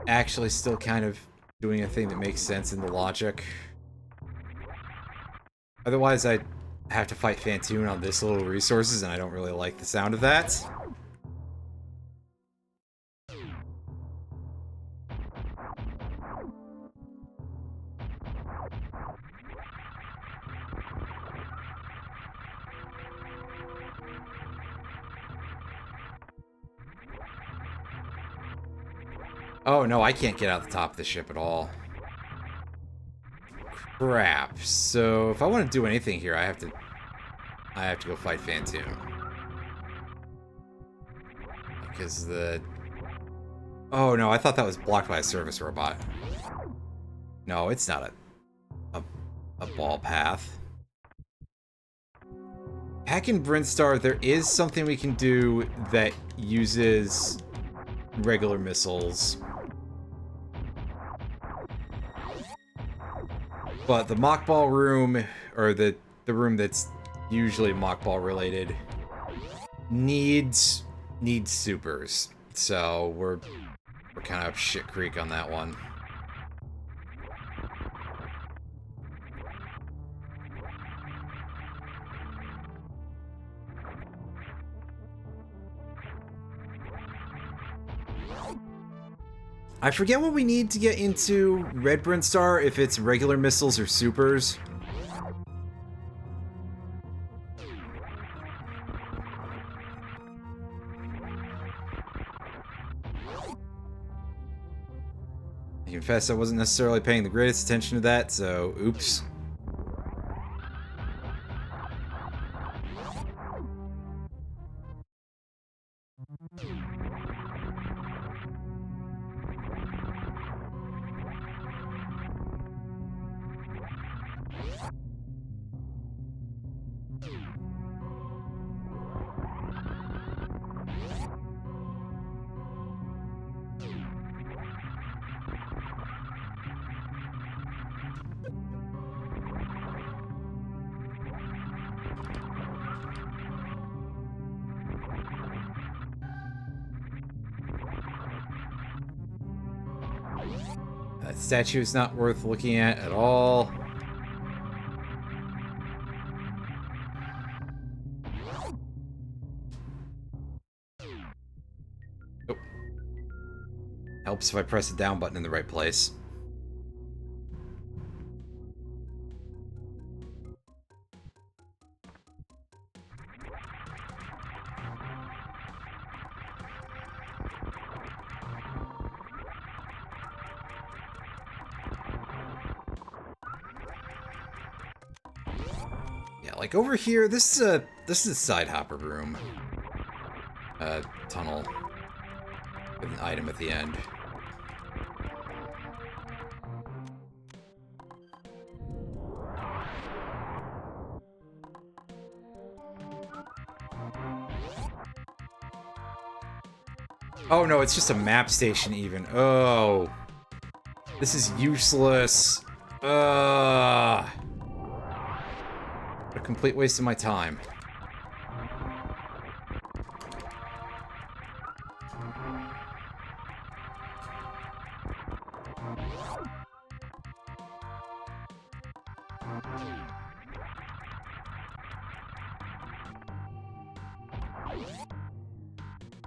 actually still kind of doing a thing that makes sense in the logic. Otherwise, I'd have to fight Fantoon on this little resources, and I don't really like the sound of that. Oh no, I can't get out the top of the ship at all. Crap. So if I want to do anything here, I have to go fight Fantoon. Because the... Oh no, I thought that was blocked by a service robot. No, it's not a ball path. Back in Brinstar, there is something we can do that uses regular missiles. But the mockball room, or the room that's usually mockball related, needs supers. So we're kind of up shit creek on that one. I forget what we need to get into Red Brinstar, if it's regular missiles or supers. I confess I wasn't necessarily paying the greatest attention to that, so oops. That statue is not worth looking at all. Oh. Helps if I press the down button in the right place. Like over here, this is a side hopper room. Tunnel with an item at the end. Oh no, it's just a map station even. Oh. This is useless. A complete waste of my time.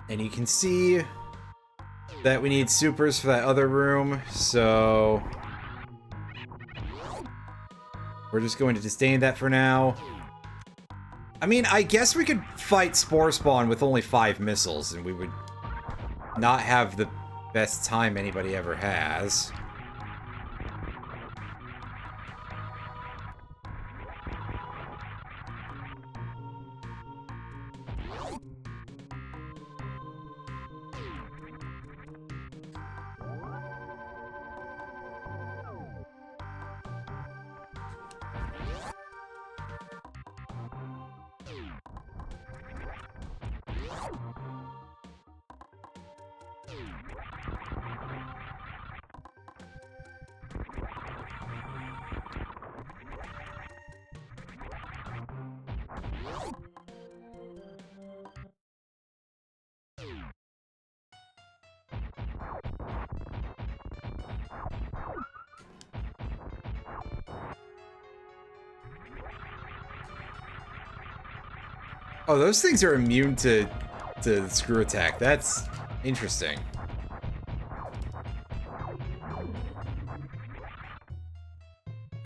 And you can see that we need supers for that other room, so we're just going to disdain that for now. I mean, I guess we could fight Spore Spawn with only 5 missiles, and we would not have the best time anybody ever has. Oh, those things are immune to screw attack. That's interesting.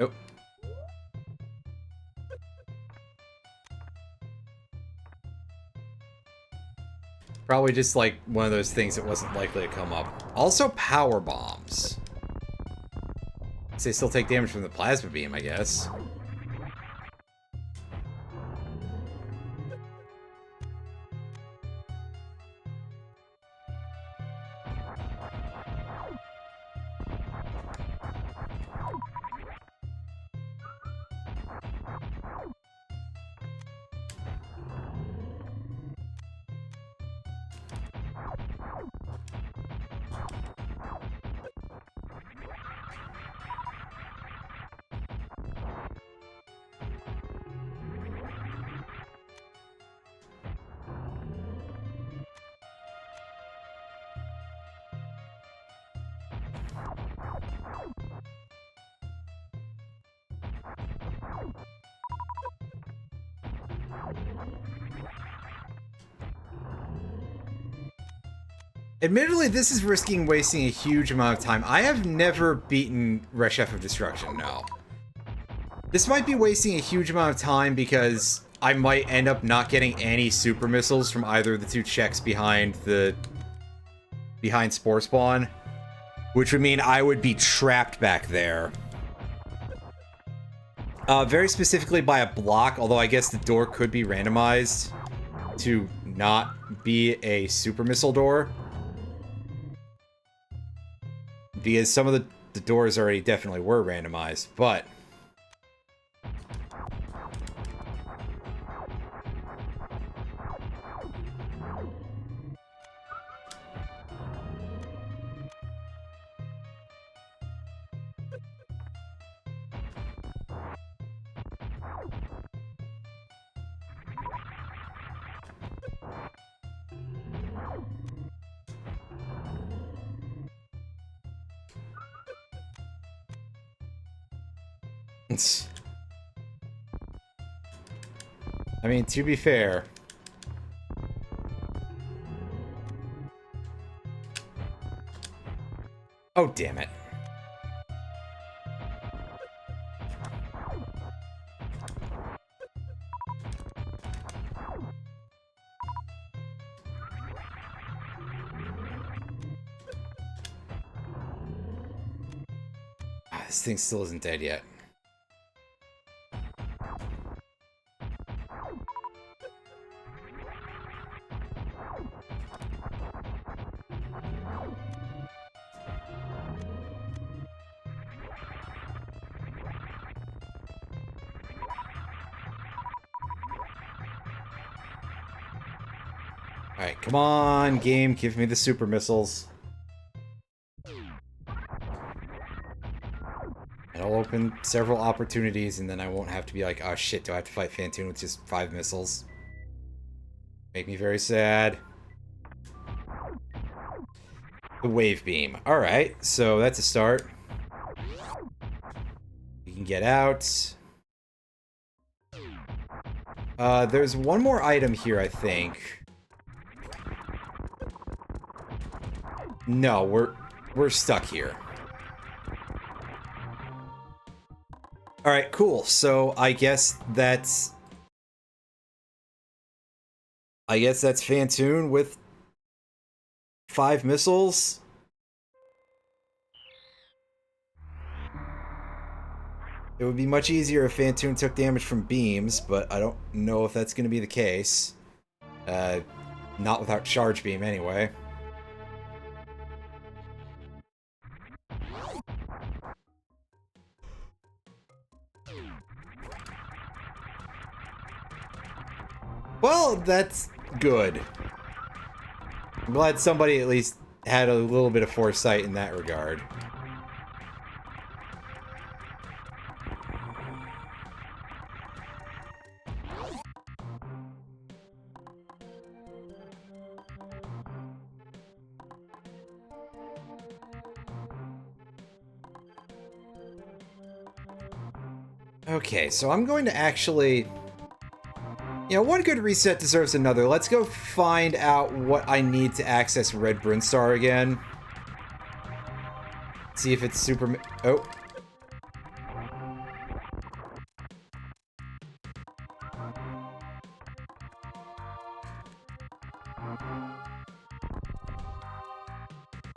Oh. Probably just like one of those things that wasn't likely to come up. Also power bombs. So they still take damage from the plasma beam, I guess. Admittedly, this is risking wasting a huge amount of time. I have never beaten Reshef of Destruction, no. This might be wasting a huge amount of time because I might end up not getting any super missiles from either of the two checks behind Spore Spawn, which would mean I would be trapped back there. Very specifically by a block, although I guess the door could be randomized to not be a super missile door. Because some of the doors already definitely were randomized, but... I mean, to be fair... Oh, damn it. This thing still isn't dead yet. Alright, come on, game, give me the super missiles. It'll open several opportunities, and then I won't have to be like, oh shit, do I have to fight Phantoon with just 5 missiles? Make me very sad. The wave beam. Alright, so that's a start. You can get out. There's one more item here, I think. No, we're stuck here. Alright, cool. So I guess that's Phantoon with 5 missiles. It would be much easier if Phantoon took damage from beams, but I don't know if that's going to be the case. Not without Charge Beam, anyway. Well, that's good. I'm glad somebody at least had a little bit of foresight in that regard. Okay, so I'm going to actually... You know, one good reset deserves another. Let's go find out what I need to access Red Brinstar again. See if it's super... Oh.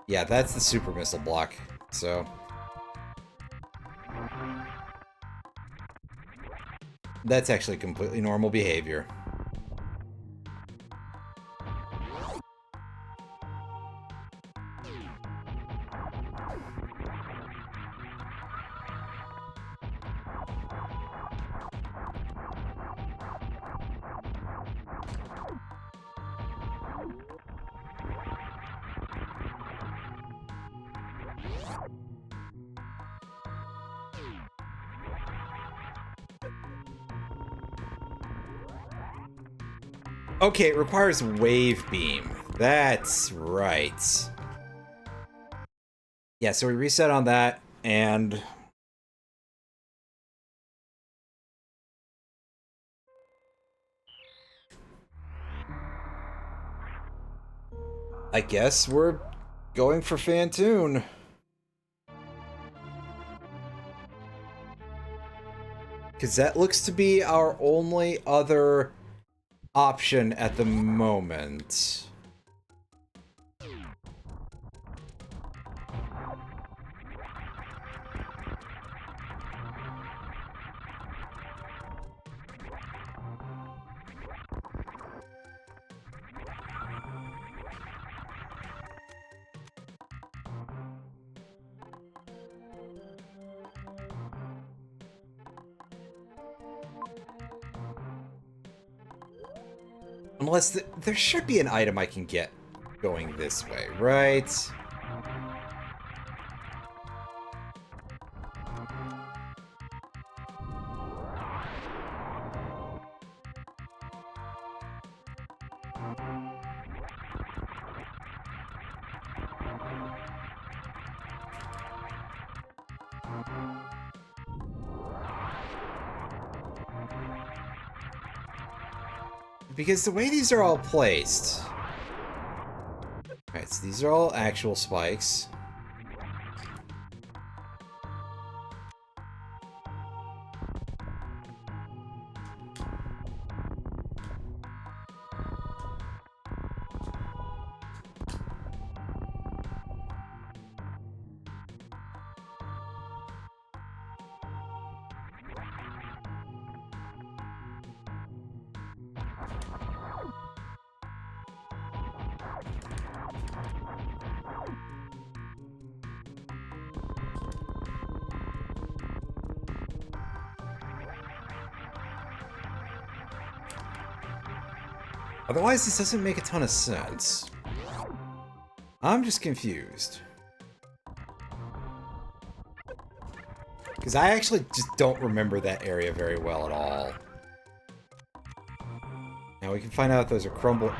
Yeah, that's the super missile block, so... That's actually completely normal behavior. Okay, it requires Wave Beam. That's right. Yeah, so we reset on that, and... I guess we're going for Phantoon. Because that looks to be our only other option at the moment. Unless there should be an item I can get going this way, right? Because the way these are all placed... Alright, so these are all actual spikes. Otherwise, this doesn't make a ton of sense. I'm just confused. Because I actually just don't remember that area very well at all. Now we can find out if those are crumble...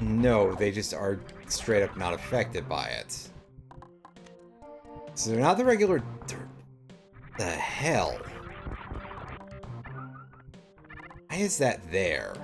No, they just are straight up not affected by it. So they're not the regular dirt. The hell? Why is that there?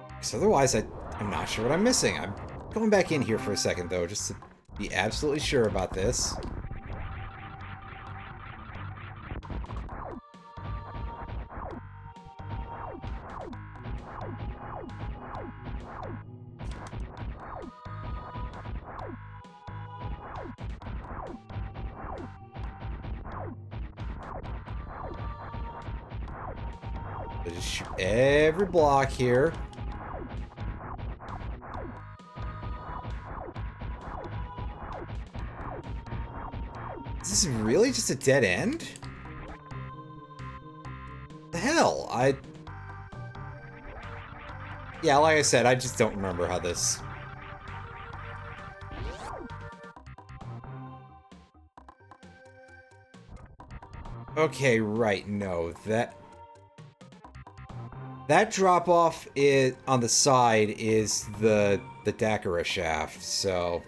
Because otherwise, I'm not sure what I'm missing. I'm going back in here for a second, though, just to be absolutely sure about this. So just shoot every block here. Is this really just a dead end? The hell? Yeah, like I said, I just don't remember how this Okay, right, no, that drop off is on the side is the Dakara shaft, so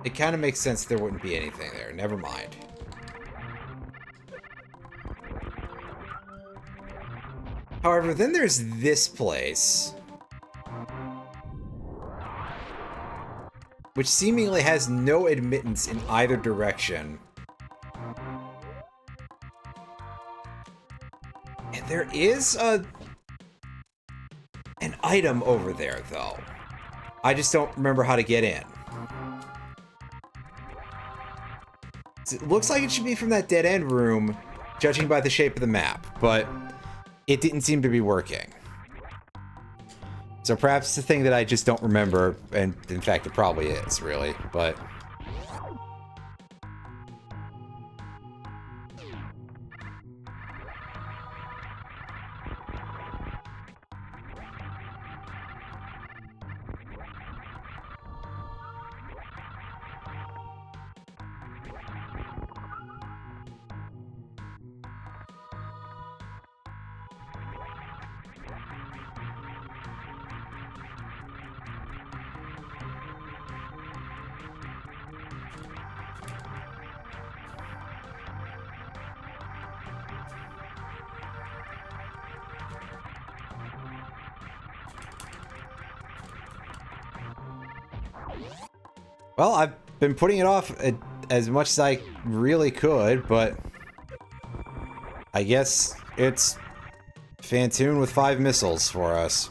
it kind of makes sense there wouldn't be anything there. Never mind. However, then there's this place, which seemingly has no admittance in either direction. And there is an item over there, though. I just don't remember how to get in. It looks like it should be from that dead-end room, judging by the shape of the map, but it didn't seem to be working. So perhaps it's a thing that I just don't remember, and in fact it probably is, really, but... Well, I've been putting it off as much as I really could, but I guess it's Fantoon with 5 missiles for us.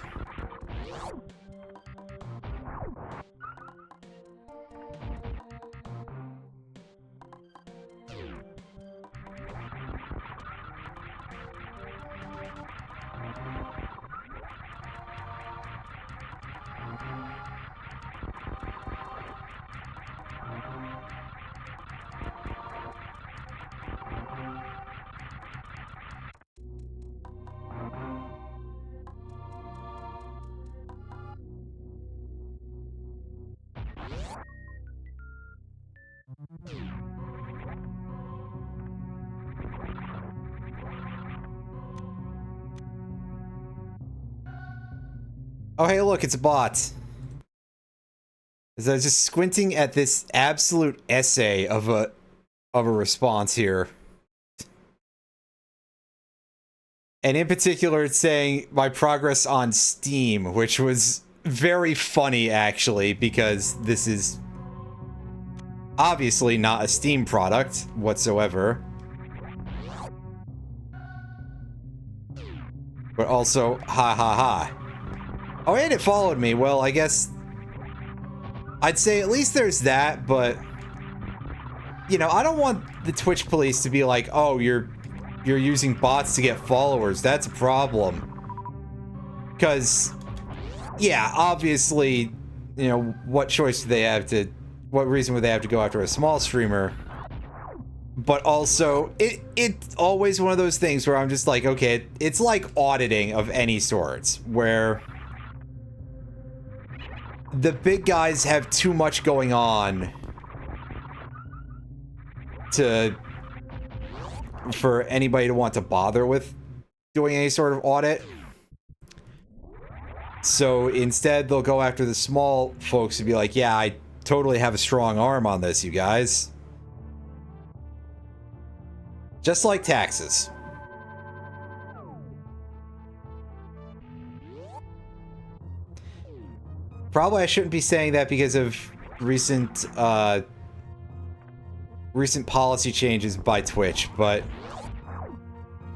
Oh, hey, look, it's a bot. As I was just squinting at this absolute essay of a response here. And in particular, it's saying my progress on Steam, which was very funny, actually, because this is obviously not a Steam product whatsoever. But also, ha ha ha. Oh, and it followed me. Well, I guess I'd say at least there's that, but you know, I don't want the Twitch police to be like, oh, you're using bots to get followers. That's a problem. Because, yeah, obviously, you know, what choice do they have to, what reason would they have to go after a small streamer? But also, it's always one of those things where I'm just like, okay, it's like auditing of any sorts, where the big guys have too much going on for anybody to want to bother with doing any sort of audit. So instead, they'll go after the small folks and be like, yeah, I totally have a strong arm on this, you guys. Just like taxes. Probably I shouldn't be saying that because of recent policy changes by Twitch, but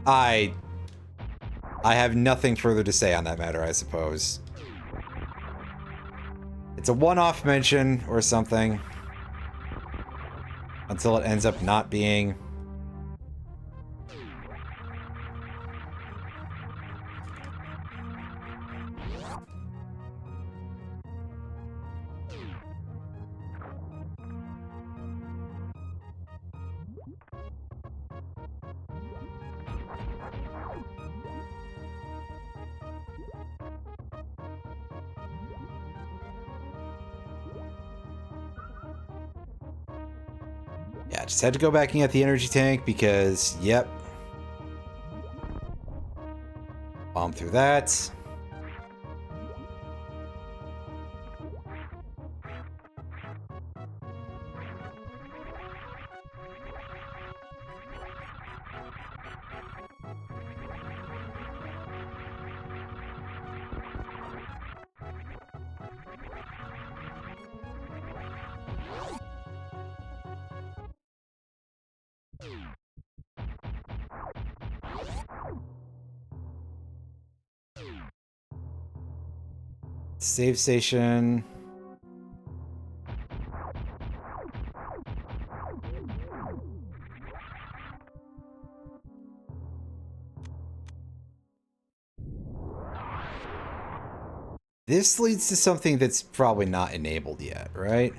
I have nothing further to say on that matter, I suppose. It's a one-off mention or something until it ends up not being. Yeah, just had to go back and get the energy tank because, yep. Bomb through that. Save station. This leads to something that's probably not enabled yet, right?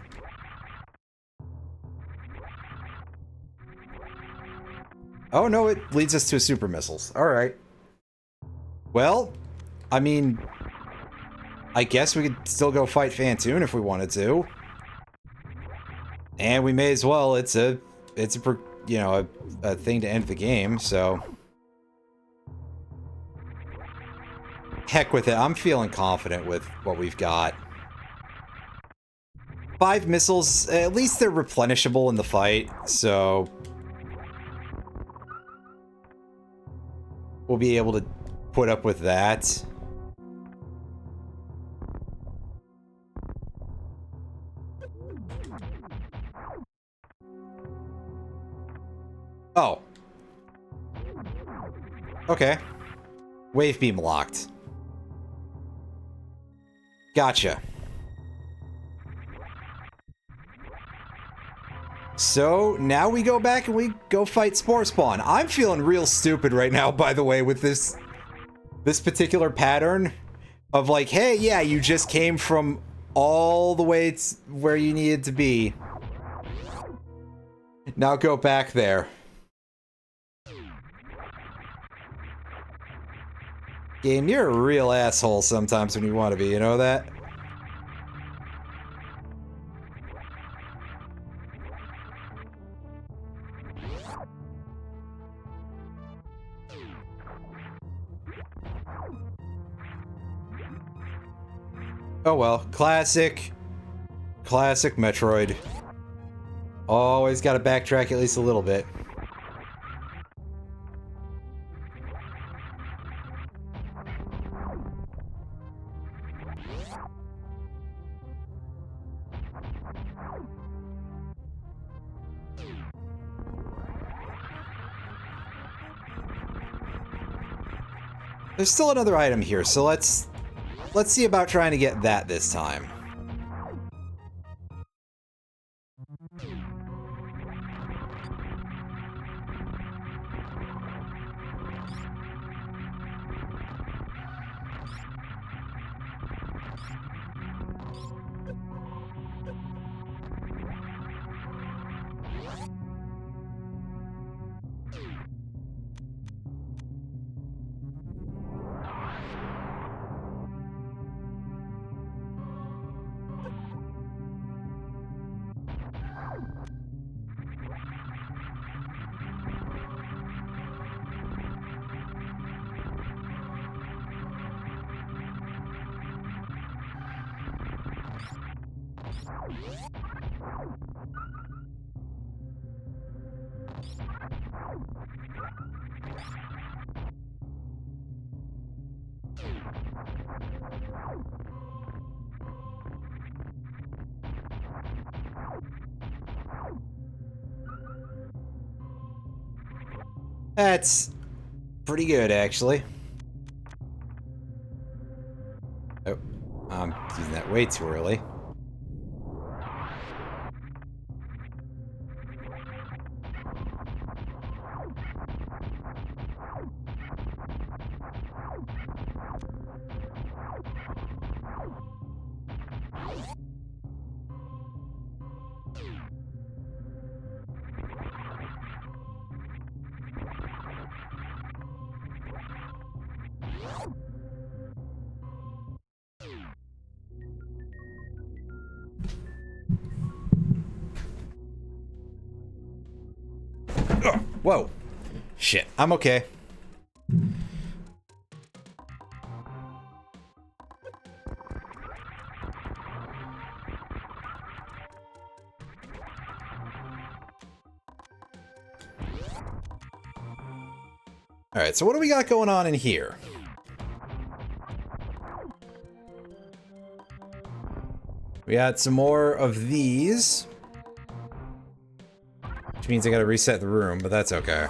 Oh no, it leads us to a super missiles. Alright. Well, I mean, I guess we could still go fight Fantoon if we wanted to. And we may as well. It's a you know, a thing to end the game, so heck with it. I'm feeling confident with what we've got. 5 missiles, at least they're replenishable in the fight, so we'll be able to put up with that. Oh. Okay. Wave beam locked. Gotcha. So now we go back and we go fight Spore Spawn. I'm feeling real stupid right now, by the way, with this particular pattern of like, hey, yeah, you just came from all the way where you needed to be. Now go back there. Game, you're a real asshole sometimes when you want to be, you know that? Oh well, classic Metroid. Always gotta backtrack at least a little bit. There's still another item here, so let's see about trying to get that this time. That's pretty good, actually. Oh, I'm using that way too early. Whoa. Shit. I'm okay. Alright, so what do we got going on in here? We got some more of these. Which means I gotta reset the room, but that's okay.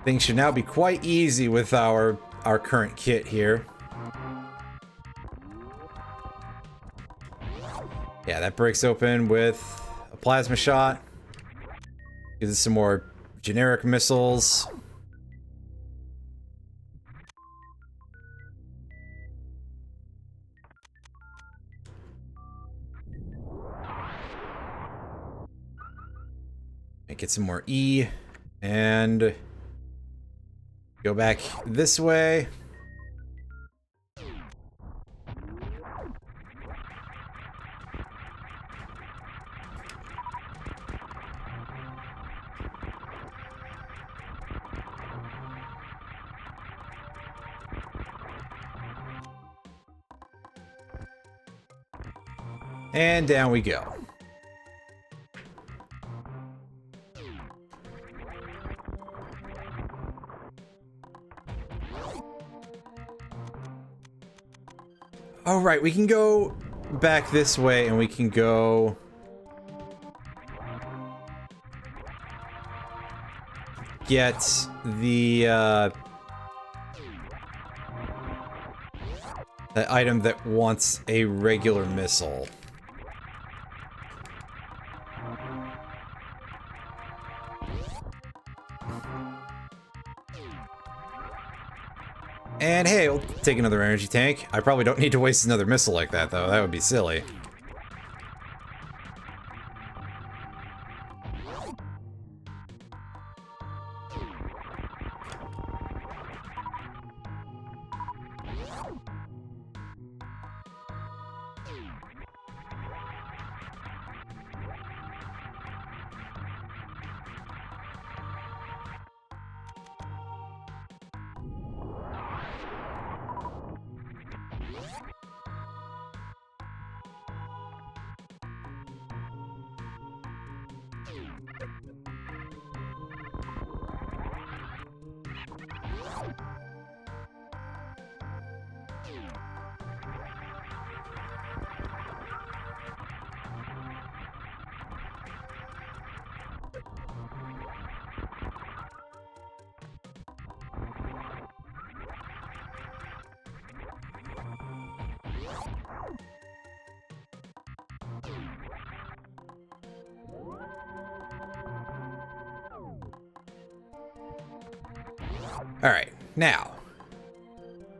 Things should now be quite easy with our current kit here. Yeah, that breaks open with a plasma shot. Gives us some more generic missiles. Get some more E, and go back this way. And down we go. Oh, right, we can go back this way and we can go... get the item that wants a regular missile. And hey, we'll take another energy tank. I probably don't need to waste another missile like that, though. That would be silly. Alright, now,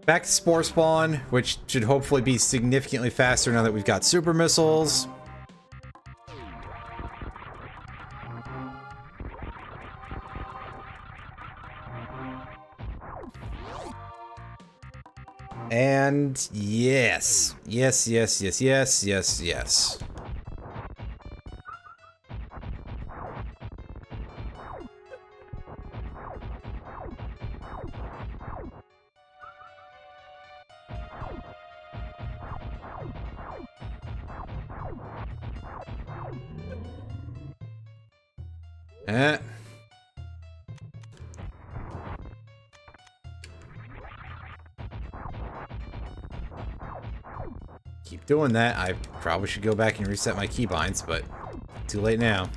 back to Spore Spawn, which should hopefully be significantly faster now that we've got super missiles. And yes, yes, yes, yes, yes, yes, yes. Keep doing that. I probably should go back and reset my keybinds, but too late now.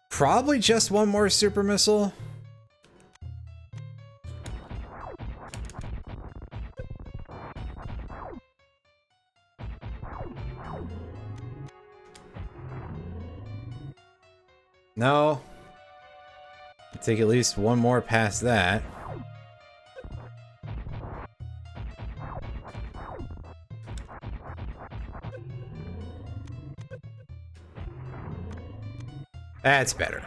Probably just one more super missile. No. Take at least one more past that. That's better.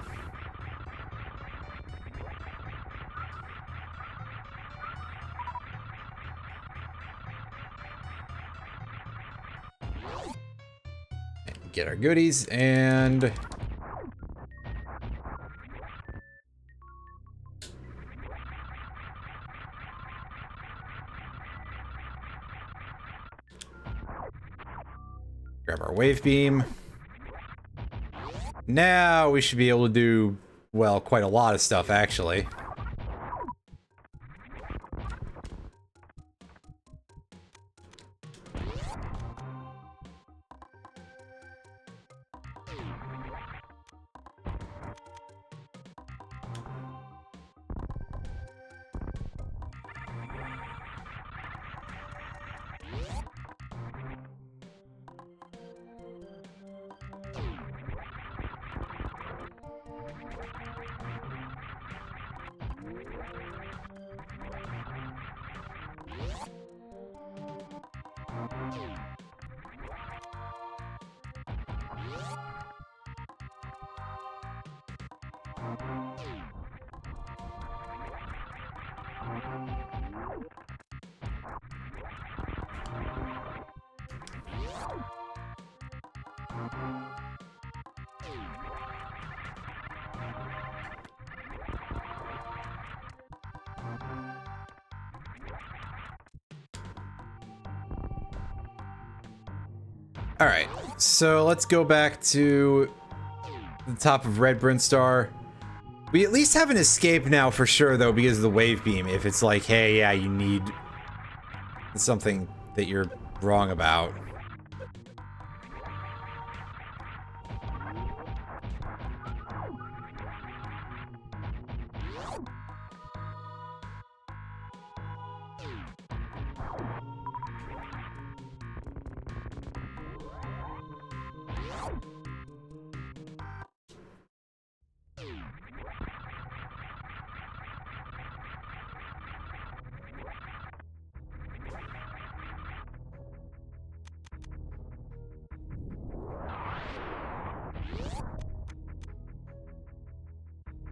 Get our goodies and grab our wave beam. Now we should be able to do, well, quite a lot of stuff actually. Alright, so let's go back to the top of Red Brinstar. We at least have an escape now for sure, though, because of the wave beam. If it's like, hey, yeah, you need something that you're wrong about.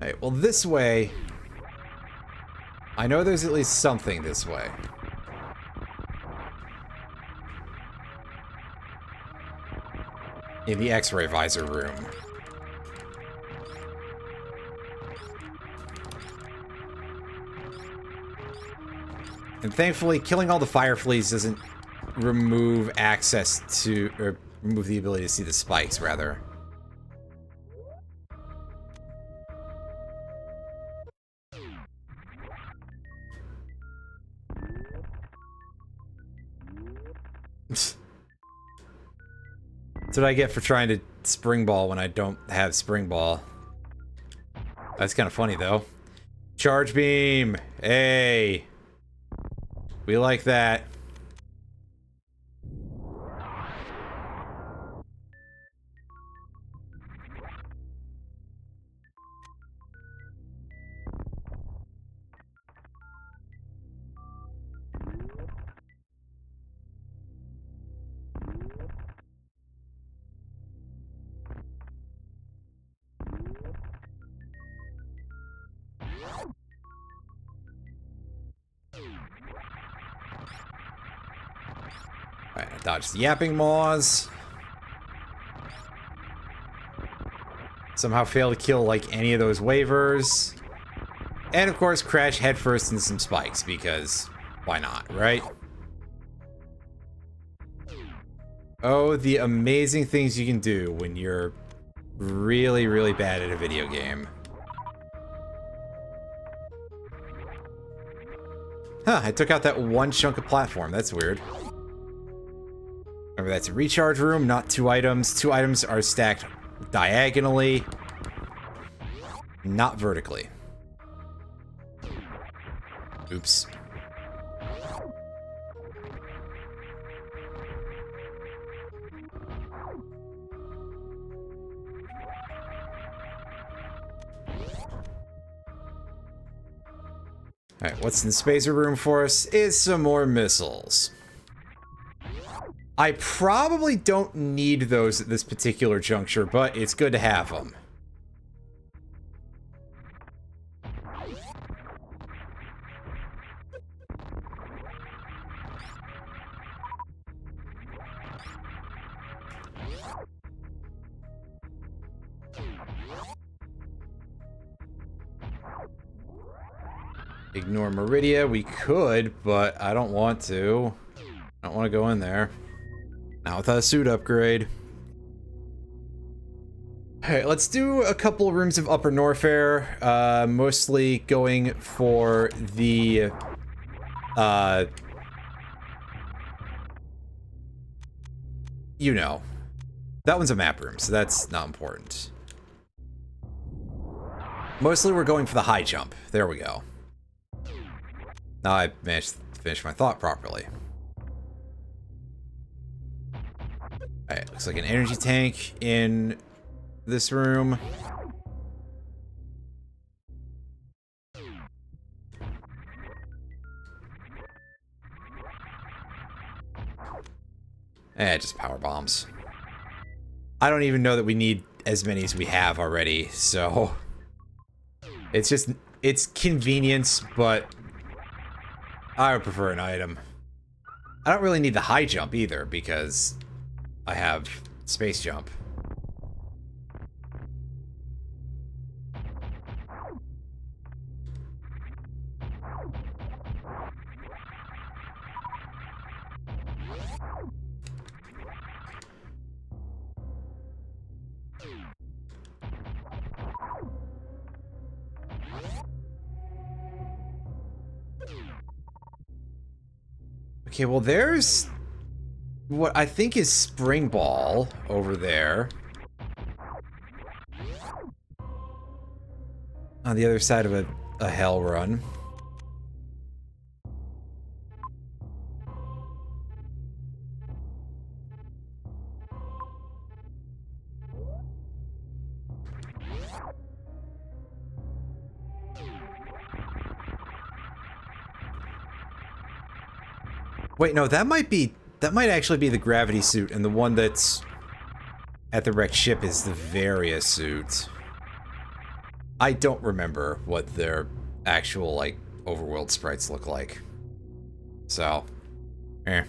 Alright, well, this way... I know there's at least something this way. In the X-ray visor room. And thankfully, killing all the fire fleas doesn't remove access to... or remove the ability to see the spikes, rather. That's what I get for trying to spring ball when I don't have spring ball. That's kind of funny, though. Charge beam! Hey! We like that. Alright, I dodged the yapping maws. Somehow failed to kill, like, any of those waivers. And, of course, crash headfirst into some spikes, because why not, right? Oh, the amazing things you can do when you're really, really bad at a video game. Huh, I took out that one chunk of platform. That's weird. Remember, that's a recharge room, not 2 items. 2 items are stacked diagonally, not vertically. Oops. Alright, what's in the spacer room for us is some more missiles. I probably don't need those at this particular juncture, but it's good to have them. Ignore Meridia. We could, but I don't want to. I don't want to go in there. Not without a suit upgrade. Alright, let's do a couple of rooms of Upper Norfair. Mostly going for the... you know. That one's a map room, so that's not important. Mostly we're going for the high jump. There we go. Now I managed to finish my thought properly. Alright, looks like an energy tank in this room. Just power bombs. I don't even know that we need as many as we have already, so... It's just... it's convenience, but... I would prefer an item. I don't really need the high jump either, because... I have space jump. Okay, well there's what I think is Spring Ball over there. On the other side of a hell run. Wait, no, that might actually be the gravity suit, and the one that's at the wrecked ship is the Varia suit. I don't remember what their actual, like, overworld sprites look like. So, eh.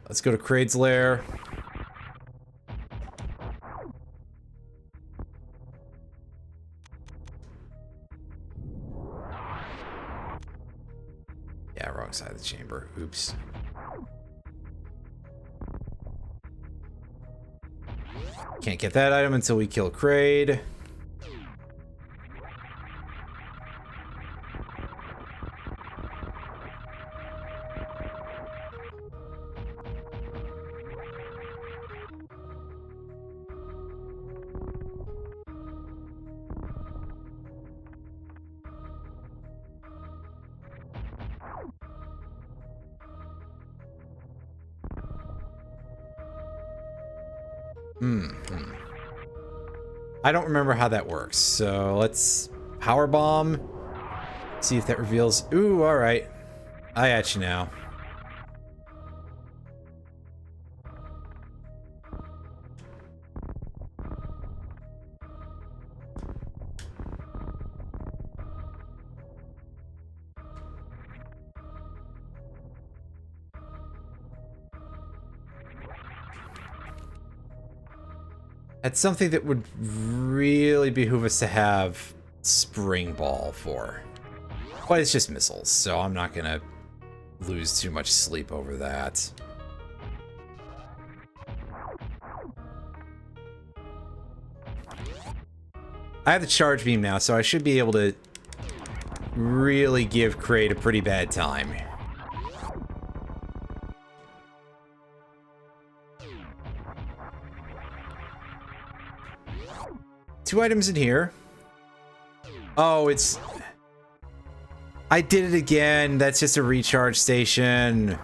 Let's go to Kraid's lair. Yeah, wrong side of the chamber. Oops. Can't get that item until we kill Kraid. I don't remember how that works, so let's power bomb. See if that reveals. Ooh, all right. I got you now. That's something that would really behoove us to have Spring Ball for. But it's just missiles, so I'm not gonna lose too much sleep over that. I have the charge beam now, so I should be able to really give Kraid a pretty bad time. Two items in here. Oh, it's... I did it again. That's just a recharge station.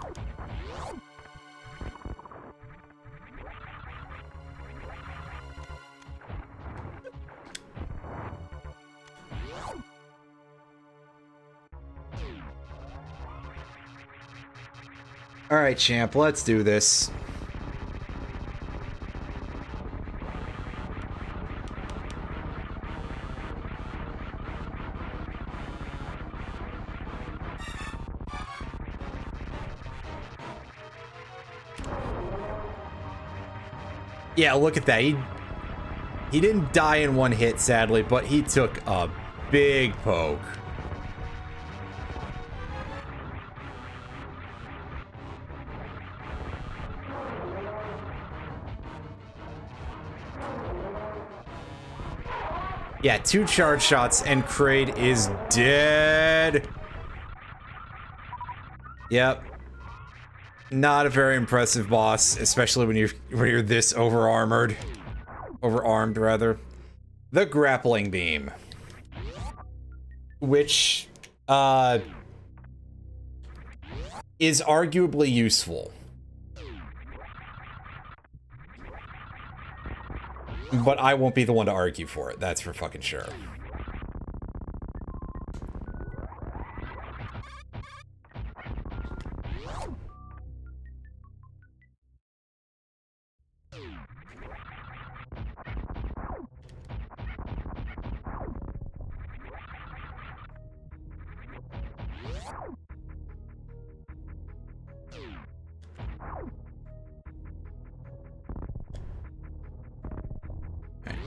All right, champ, let's do this. Yeah, look at that. He didn't die in one hit, sadly, but he took a big poke. Yeah, 2 charge shots and Kraid is dead. Yep. Not a very impressive boss, especially when you're this overarmed rather. The grappling beam, which is arguably useful. But I won't be the one to argue for it, that's for fucking sure.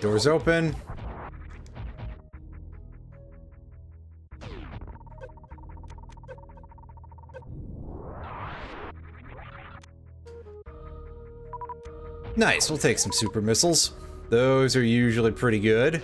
Doors open. Nice, we'll take some super missiles. Those are usually pretty good.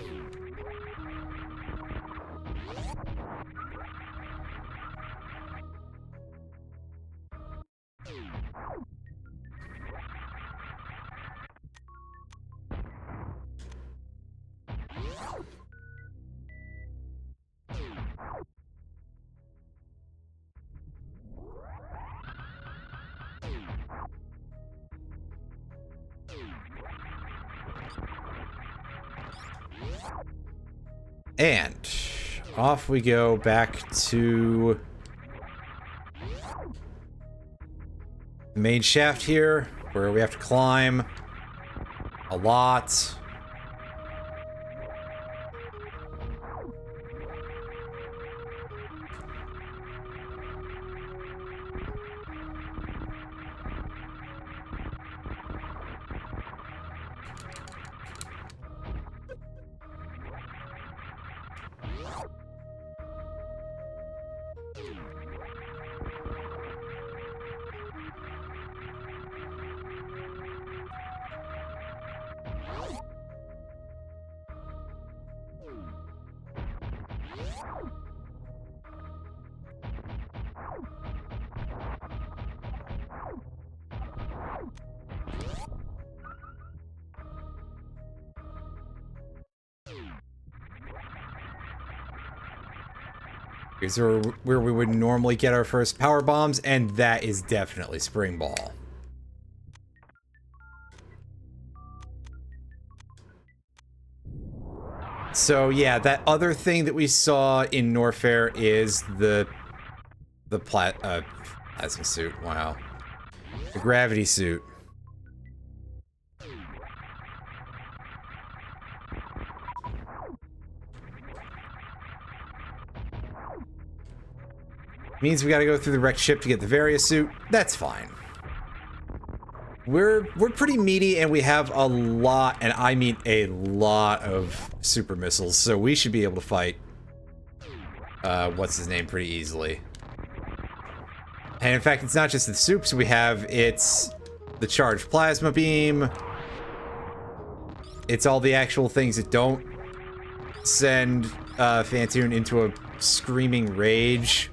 And off we go back to the main shaft here, where we have to climb a lot. Here's where we would normally get our first power bombs, and that is definitely Spring Ball. So yeah, that other thing that we saw in Norfair is the plasma suit. Wow, the gravity suit. Means we gotta go through the wrecked ship to get the Varia suit. That's fine. We're pretty meaty, and we have a lot, and I mean a lot of super missiles, so we should be able to fight what's his name pretty easily. And in fact, it's not just the soups we have, it's the charged plasma beam. It's all the actual things that don't send Phantoon into a screaming rage.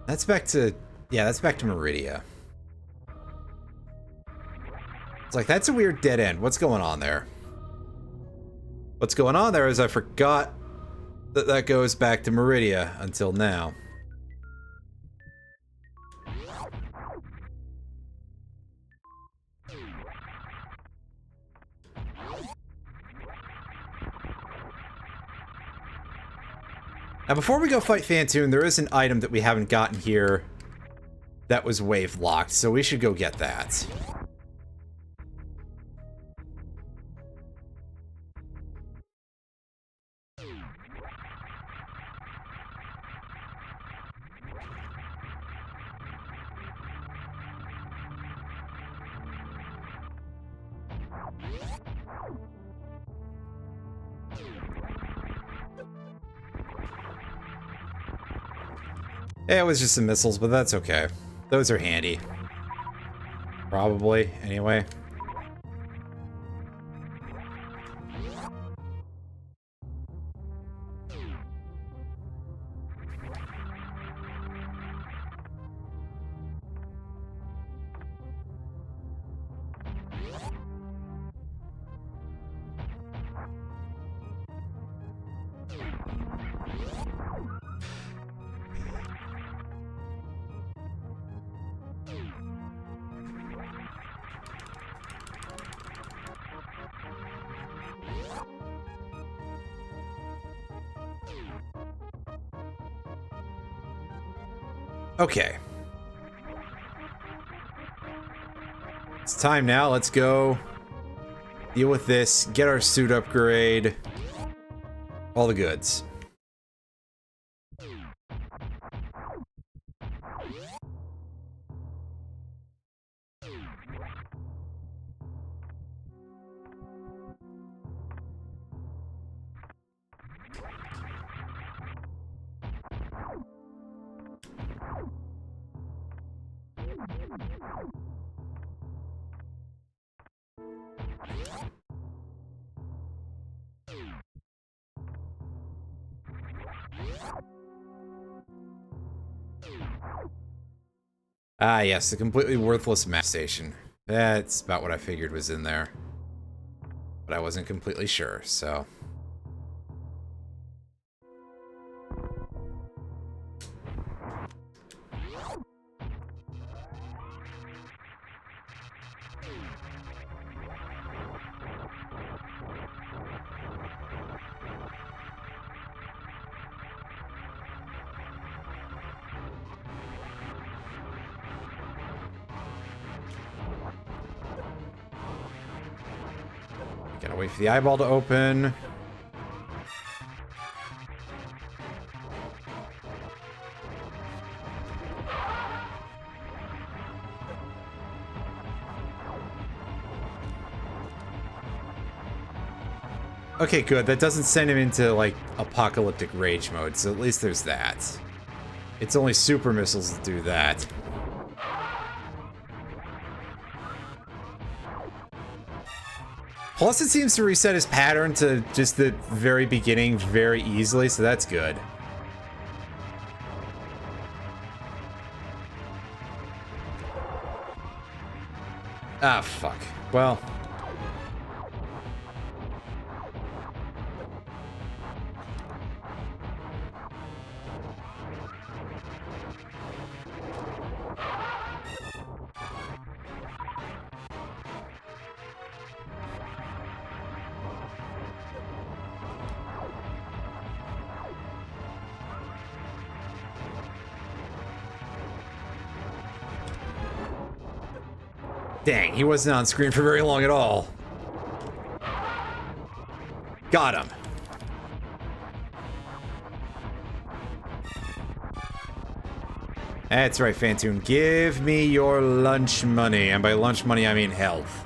That's back to, yeah, that's back to Meridia. It's like, that's a weird dead end. What's going on there? What's going on there is I forgot that that goes back to Meridia until now. Now, before we go fight Phantoon, there is an item that we haven't gotten here that was wave locked, so we should go get that. Yeah, it was just some missiles, but that's okay. Those are handy. Probably, anyway. Okay. It's time now. Let's go deal with this, get our suit upgrade, all the goods. Ah, yes, the completely worthless map station. That's about what I figured was in there. But I wasn't completely sure, so... Gotta wait for the eyeball to open. Okay, good. That doesn't send him into, like, apocalyptic rage mode, so at least there's that. It's only super missiles that do that. Plus, it seems to reset his pattern to just the very beginning very easily, so that's good. Ah, fuck. Well... Dang, he wasn't on screen for very long at all. Got him. That's right, Phantoon. Give me your lunch money. And by lunch money, I mean health.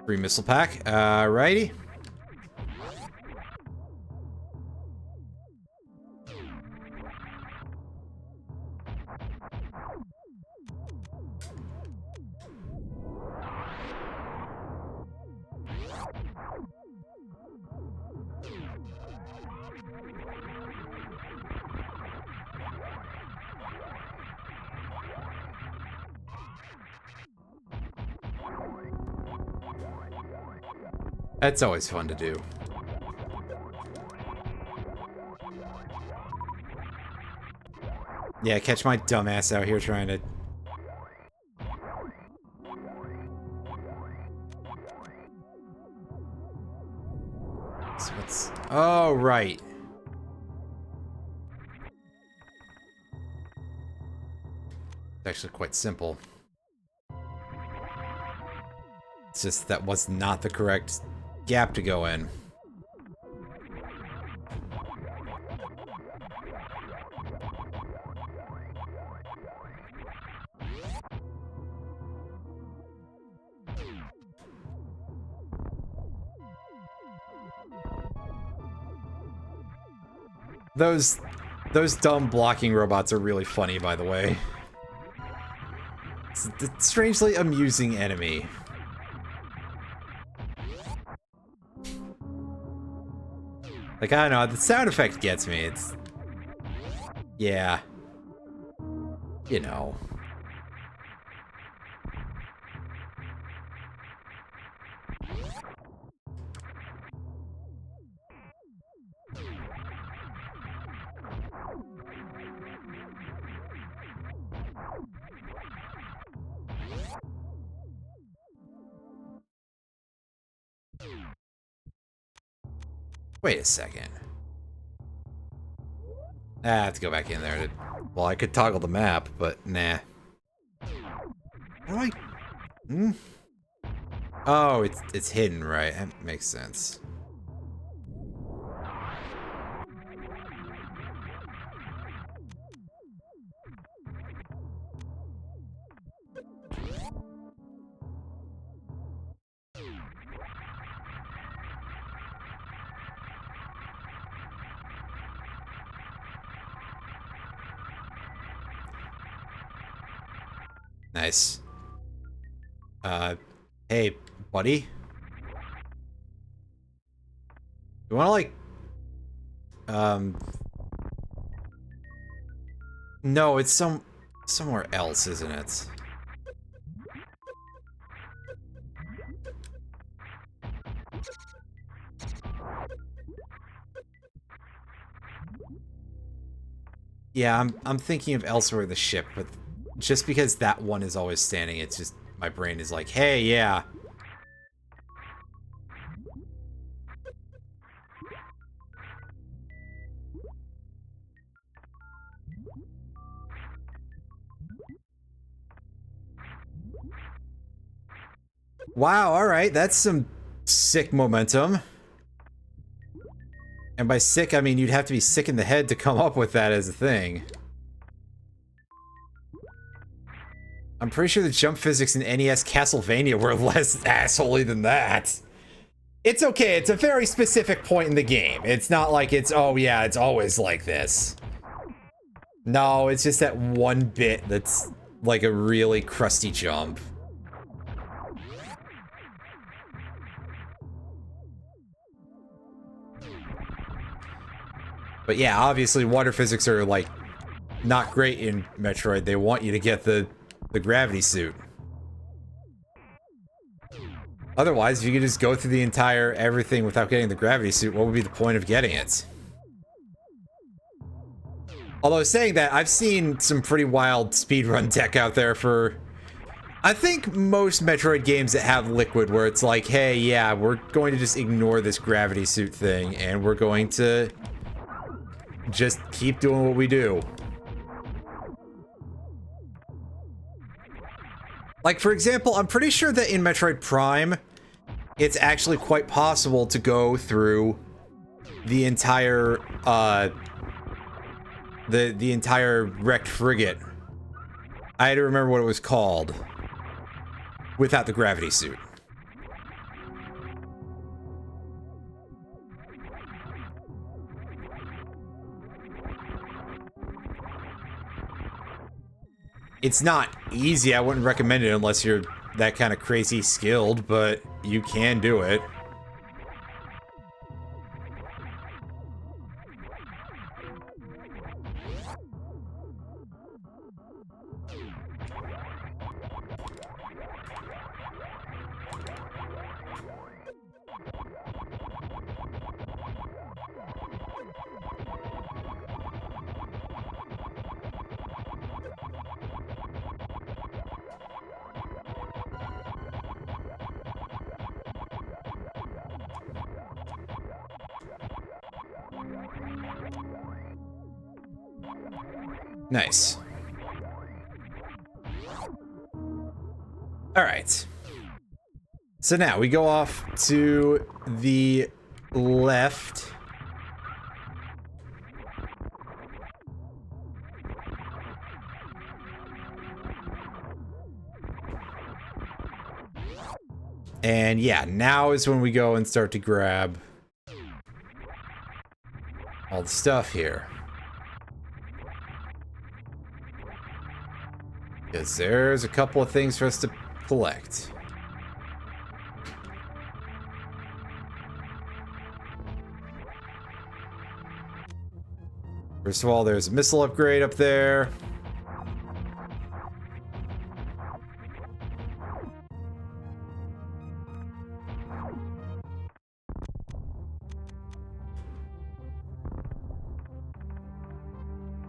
Free missile pack. Righty. That's always fun to do. Yeah, catch my dumbass out here trying to... So what's... Oh, right. It's actually quite simple. It's just that was not the correct gap to go in. Those dumb blocking robots are really funny, by the way. It's a strangely amusing enemy. Like, I don't know, the sound effect gets me. It's... Yeah. You know. Wait a second. I have to go back in there. Well, I could toggle the map, but nah. How do I... Hmm? Oh, it's hidden, right? That makes sense. Nice. Hey, buddy? You wanna, like... No, it's somewhere else, isn't it? Yeah, I'm thinking of elsewhere the ship, but just because that one is always standing, it's just... My brain is like, hey, yeah. Wow, alright, that's some sick momentum. And by sick, I mean you'd have to be sick in the head to come up with that as a thing. I'm pretty sure the jump physics in NES Castlevania were less assholey than that. It's okay, it's a very specific point in the game. It's not like it's, oh yeah, it's always like this. No, it's just that one bit that's like a really crusty jump. But yeah, obviously water physics are like not great in Metroid. They want you to get the gravity suit. Otherwise, if you could just go through the entire everything without getting the gravity suit, what would be the point of getting it? Although saying that, I've seen some pretty wild speedrun tech out there for... I think most Metroid games that have Liquid, where it's like, hey, yeah, we're going to just ignore this gravity suit thing, and we're going to just keep doing what we do. Like, for example, I'm pretty sure that in Metroid Prime, it's actually quite possible to go through the entire, the entire wrecked frigate. I had to remember what it was called. Without the gravity suit. It's not easy. I wouldn't recommend it unless you're that kind of crazy skilled, but you can do it. Nice. All right. So now we go off to the left. And yeah, now is when we go and start to grab all the stuff here. Because there's a couple of things for us to collect. First of all, there's a missile upgrade up there.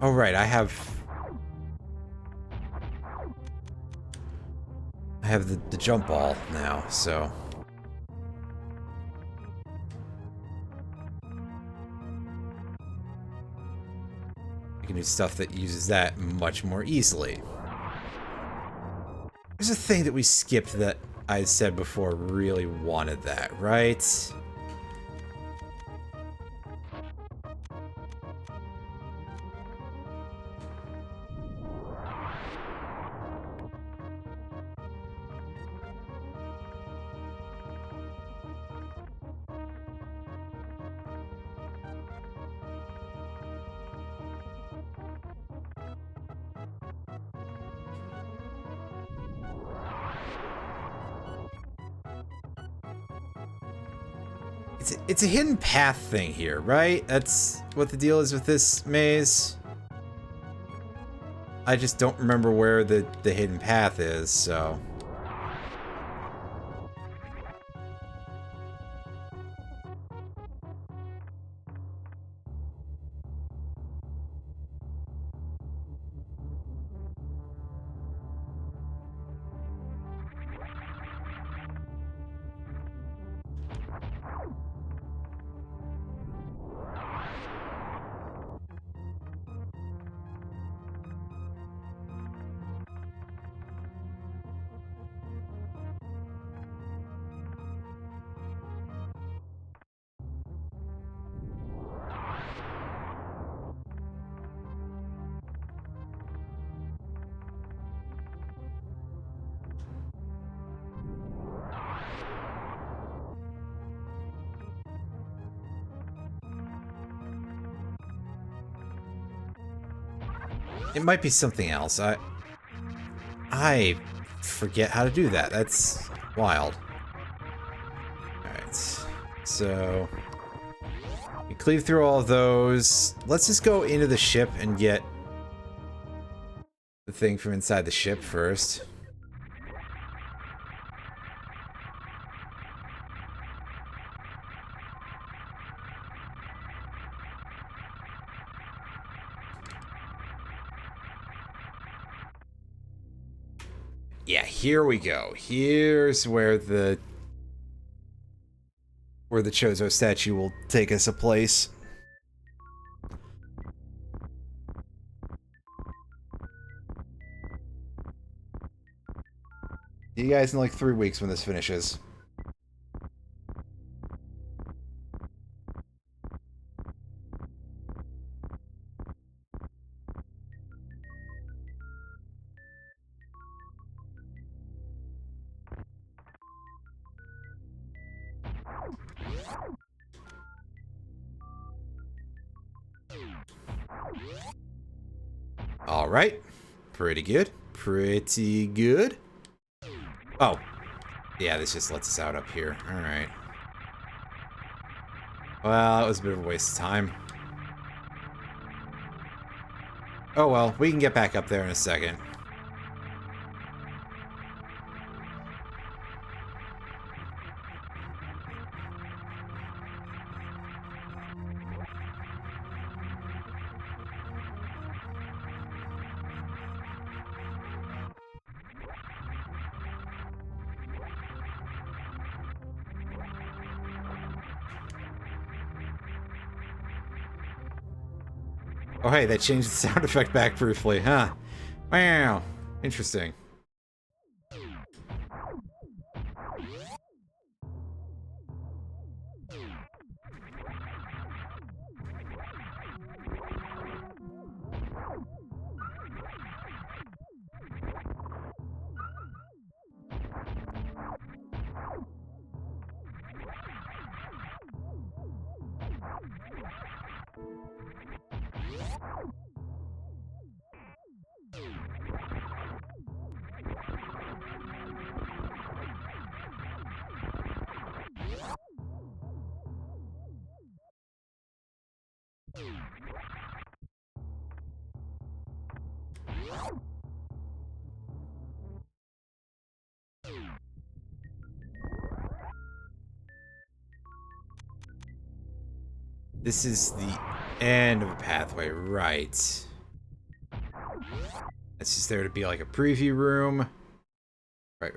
Oh, right, I have the jump ball now, so. I can do stuff that uses that much more easily. There's a thing that we skipped that I said before really wanted that, right? It's a hidden path thing here, right? That's what the deal is with this maze. I just don't remember where the hidden path is, so. It might be something else. I forget how to do that. That's wild. Alright. So we cleave through all of those. Let's just go into the ship and get the thing from inside the ship first. Yeah, here we go. Here's where the Chozo statue will take us a place. See you guys in like 3 weeks when this finishes. All right. Pretty good. Pretty good. Oh. Yeah, this just lets us out up here. All right. Well, that was a bit of a waste of time. Oh well, we can get back up there in a second. Oh, hey, they changed the sound effect back briefly, huh? Wow. Interesting. This is the end of a pathway, right. It's just there to be like a preview room. Right.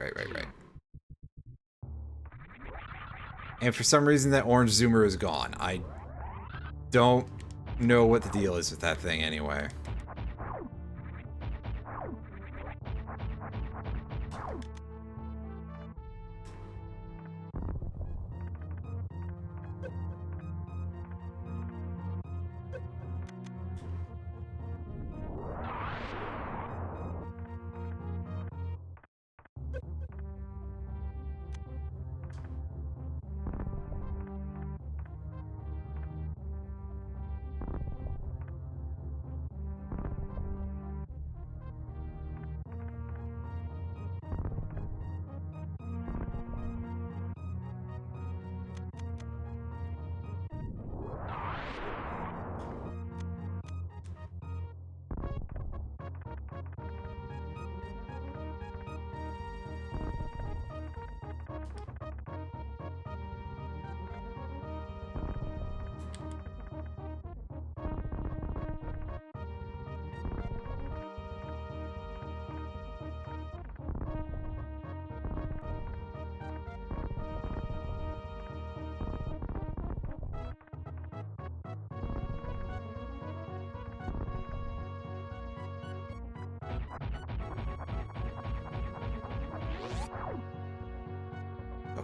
And for some reason that orange zoomer is gone. I don't know what the deal is with that thing anyway.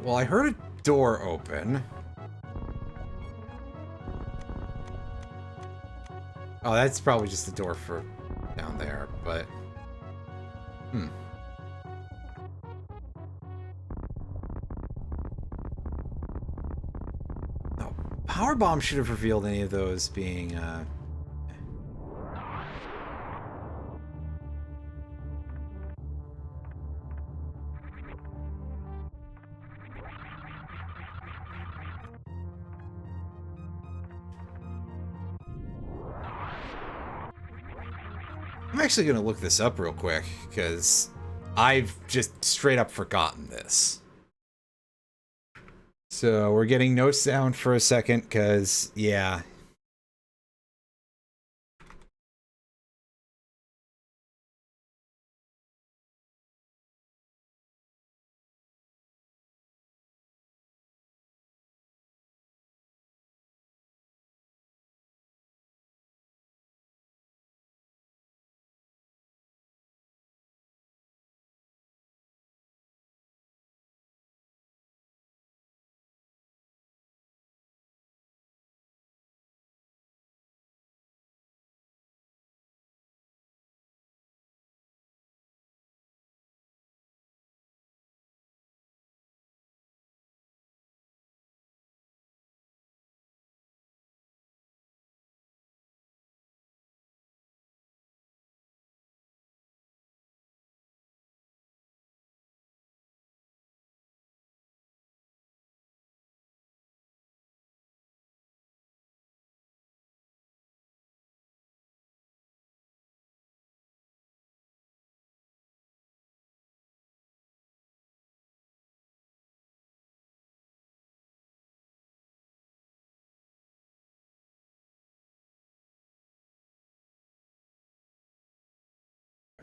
Well, I heard a door open. Oh, that's probably just the door for down there, but... No, Power Bomb should have revealed any of those being, I'm actually gonna look this up real quick, because I've just straight up forgotten this. So we're getting no sound for a second, because, yeah.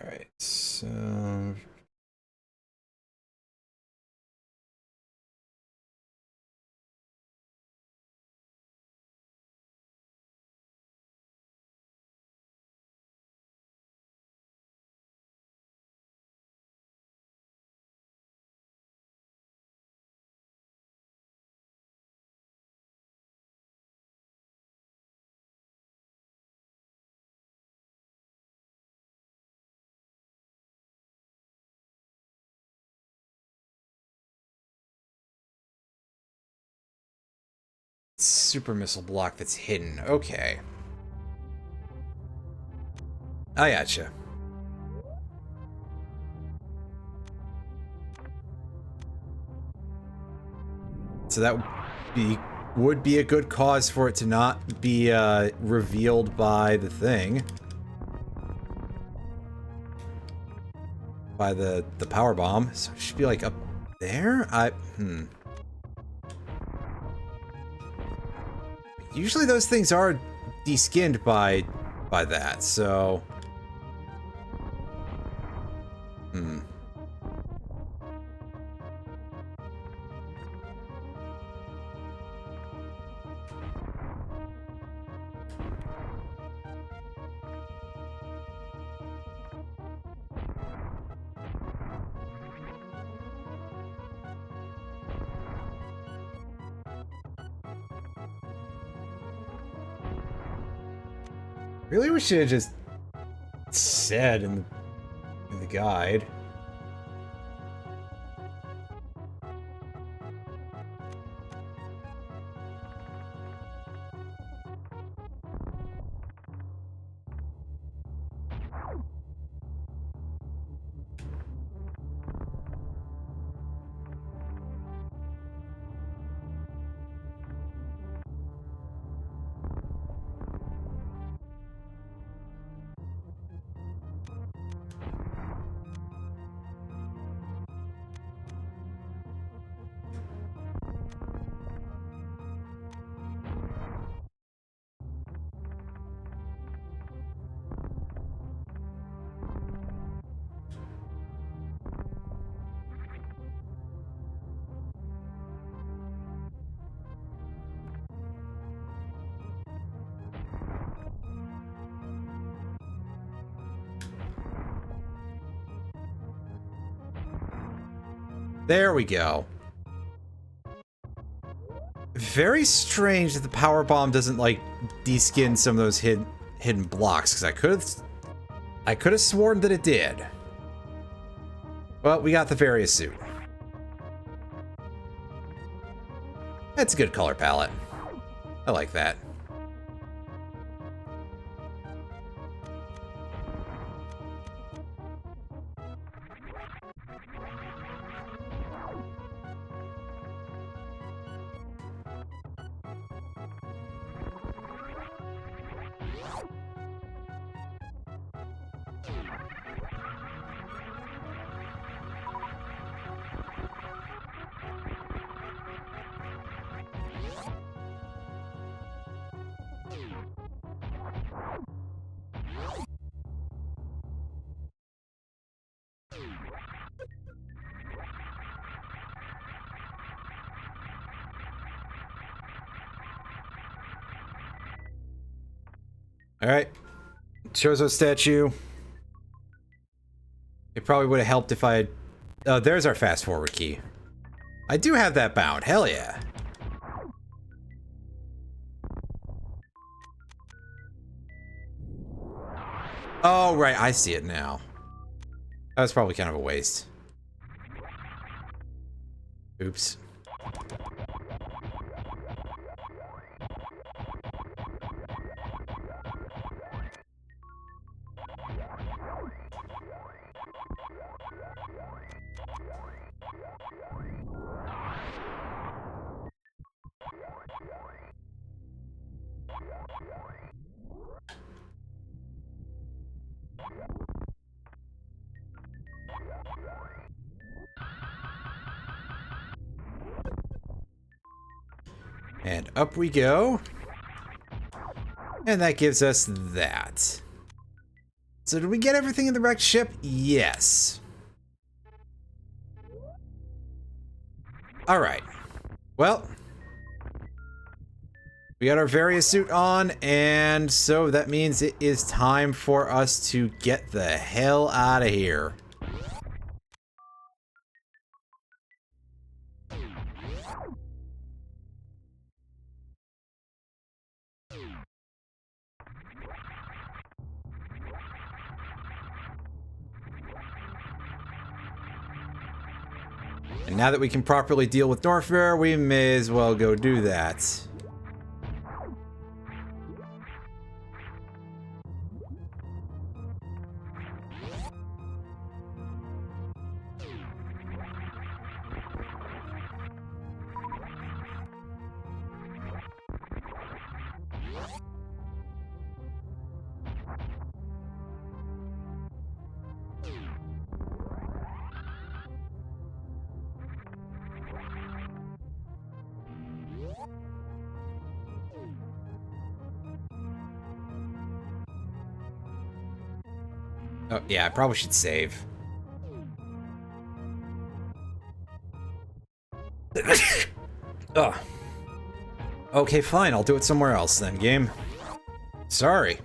Alright, so... super missile block that's hidden. Okay. I gotcha. So that would be a good cause for it to not be revealed by the thing. By the power bomb. So it should be like up there? Usually those things are deskinned by that, so... Really, we should have just said in the guide. There we go. Very strange that the power bomb doesn't like deskin some of those hidden blocks, because I could have sworn that it did. Well, we got the various suit. That's a good color palette. I like that. Alright. Chozo statue. It probably would have helped if I had... Oh, there's our fast forward key. I do have that bound. Hell yeah. Oh, right. I see it now. That was probably kind of a waste. Oops. And up we go. And that gives us that. So did we get everything in the wrecked ship? Yes. Alright. Well. We got our various suit on, and so that means it is time for us to get the hell out of here. And now that we can properly deal with Norfair, we may as well go do that. Oh, yeah, I probably should save. Ugh. Okay, fine, I'll do it somewhere else then, game. Sorry.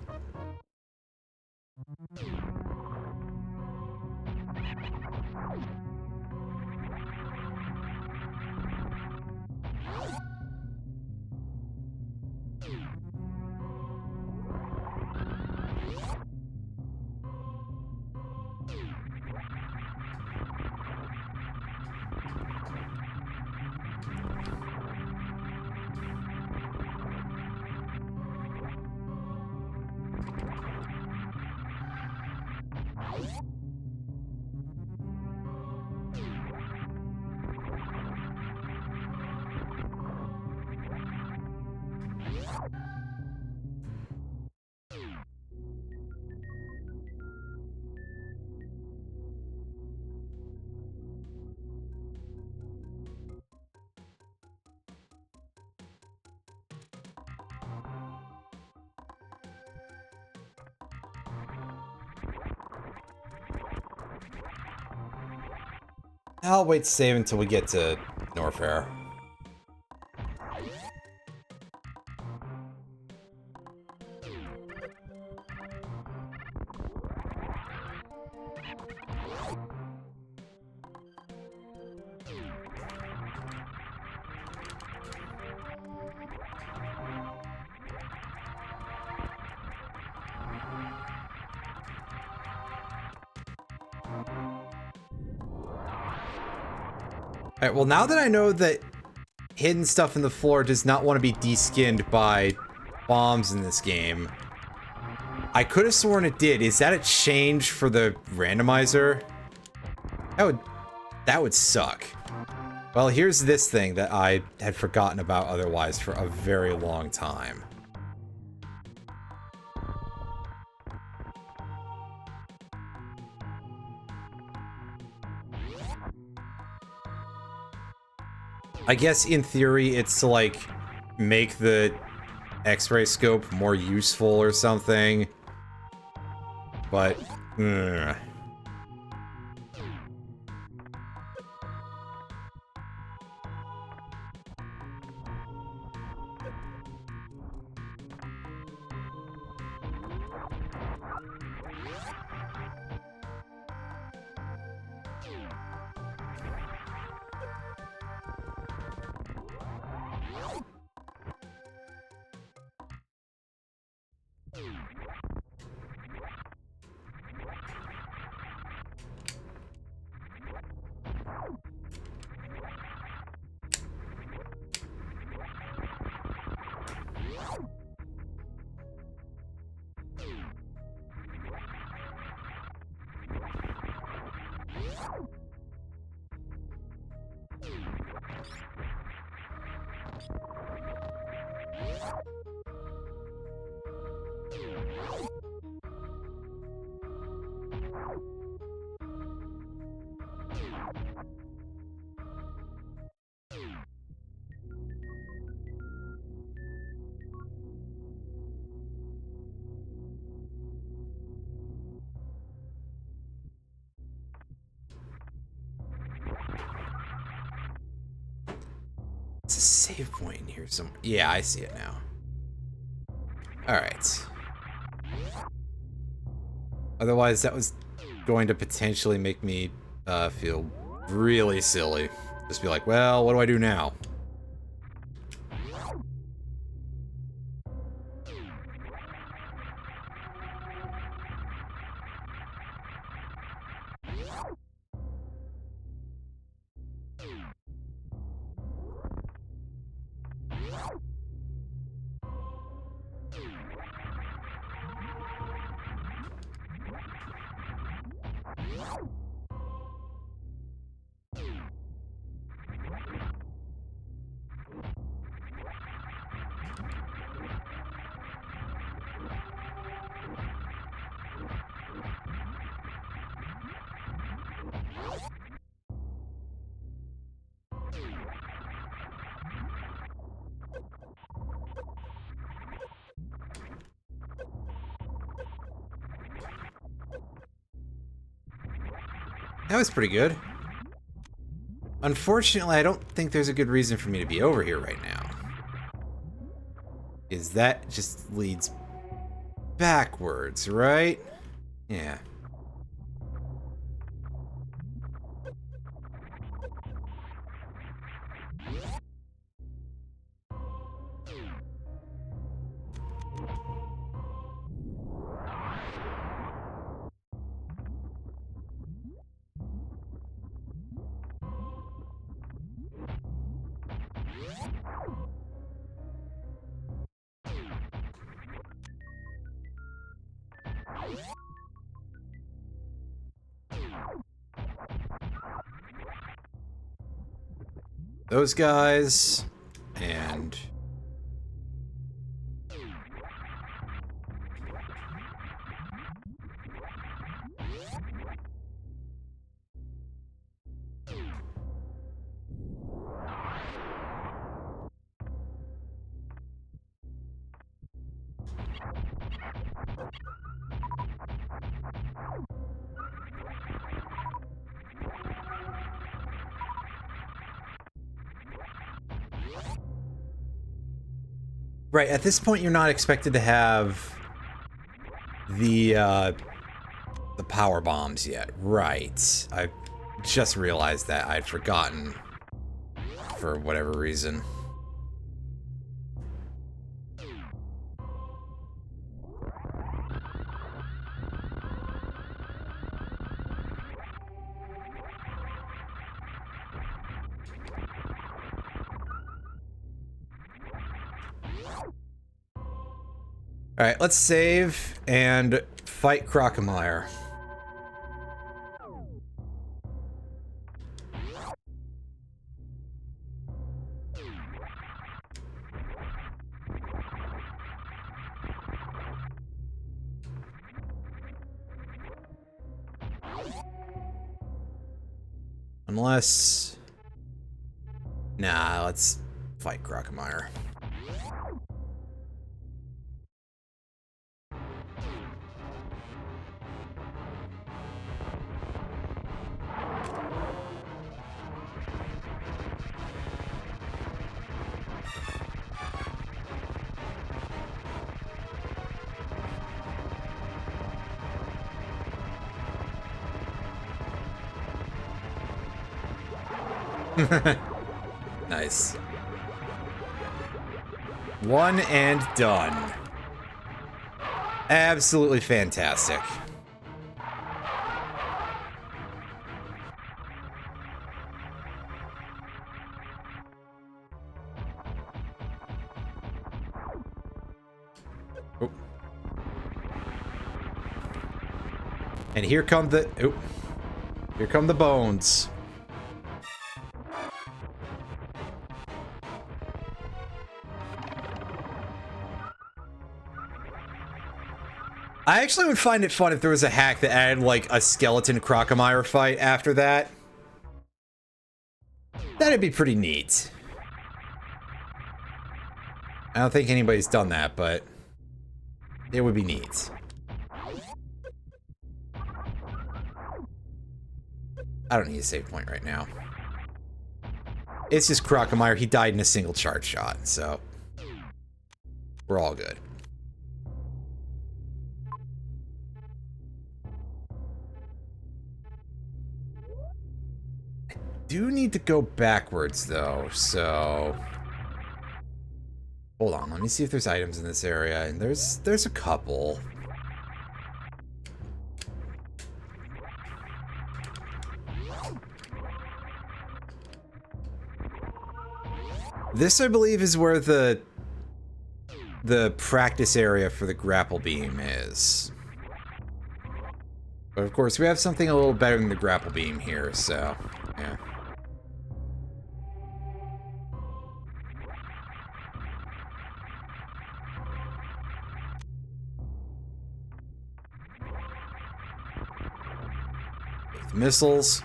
I'll wait to save until we get to Norfair. Alright, well now that I know that hidden stuff in the floor does not want to be deskinned by bombs in this game, I could have sworn it did. Is that a change for the randomizer? That would suck. Well, here's this thing that I had forgotten about otherwise for a very long time. I guess in theory it's to like make the X-ray scope more useful or something, but it's a save point in here somewhere. Yeah, I see it now. Alright. Otherwise, that was going to potentially make me feel really silly. Just be like, well, what do I do now? That was pretty good. Unfortunately, I don't think there's a good reason for me to be over here right now. Is that just leads backwards, right? Yeah. Those guys, and... Right, at this point you're not expected to have the power bombs yet. Right. I just realized that. I'd forgotten for whatever reason. Alright, let's save and fight Crocomire. Unless... Nah, let's fight Crocomire. Nice. One and done. Absolutely fantastic. Oh. And here come the... Oh. Here come the bones. I actually would find it fun if there was a hack that added, like, a skeleton Crocomire fight after that. That'd be pretty neat. I don't think anybody's done that, but it would be neat. I don't need a save point right now. It's just Crocomire. He died in a single charge shot, so we're all good. Do need to go backwards though, so hold on, let me see if there's items in this area, and there's a couple. This, I believe, is where the practice area for the grapple beam is. But of course, we have something a little better than the grapple beam here, so yeah. Missiles.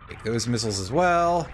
Take take those missiles as well.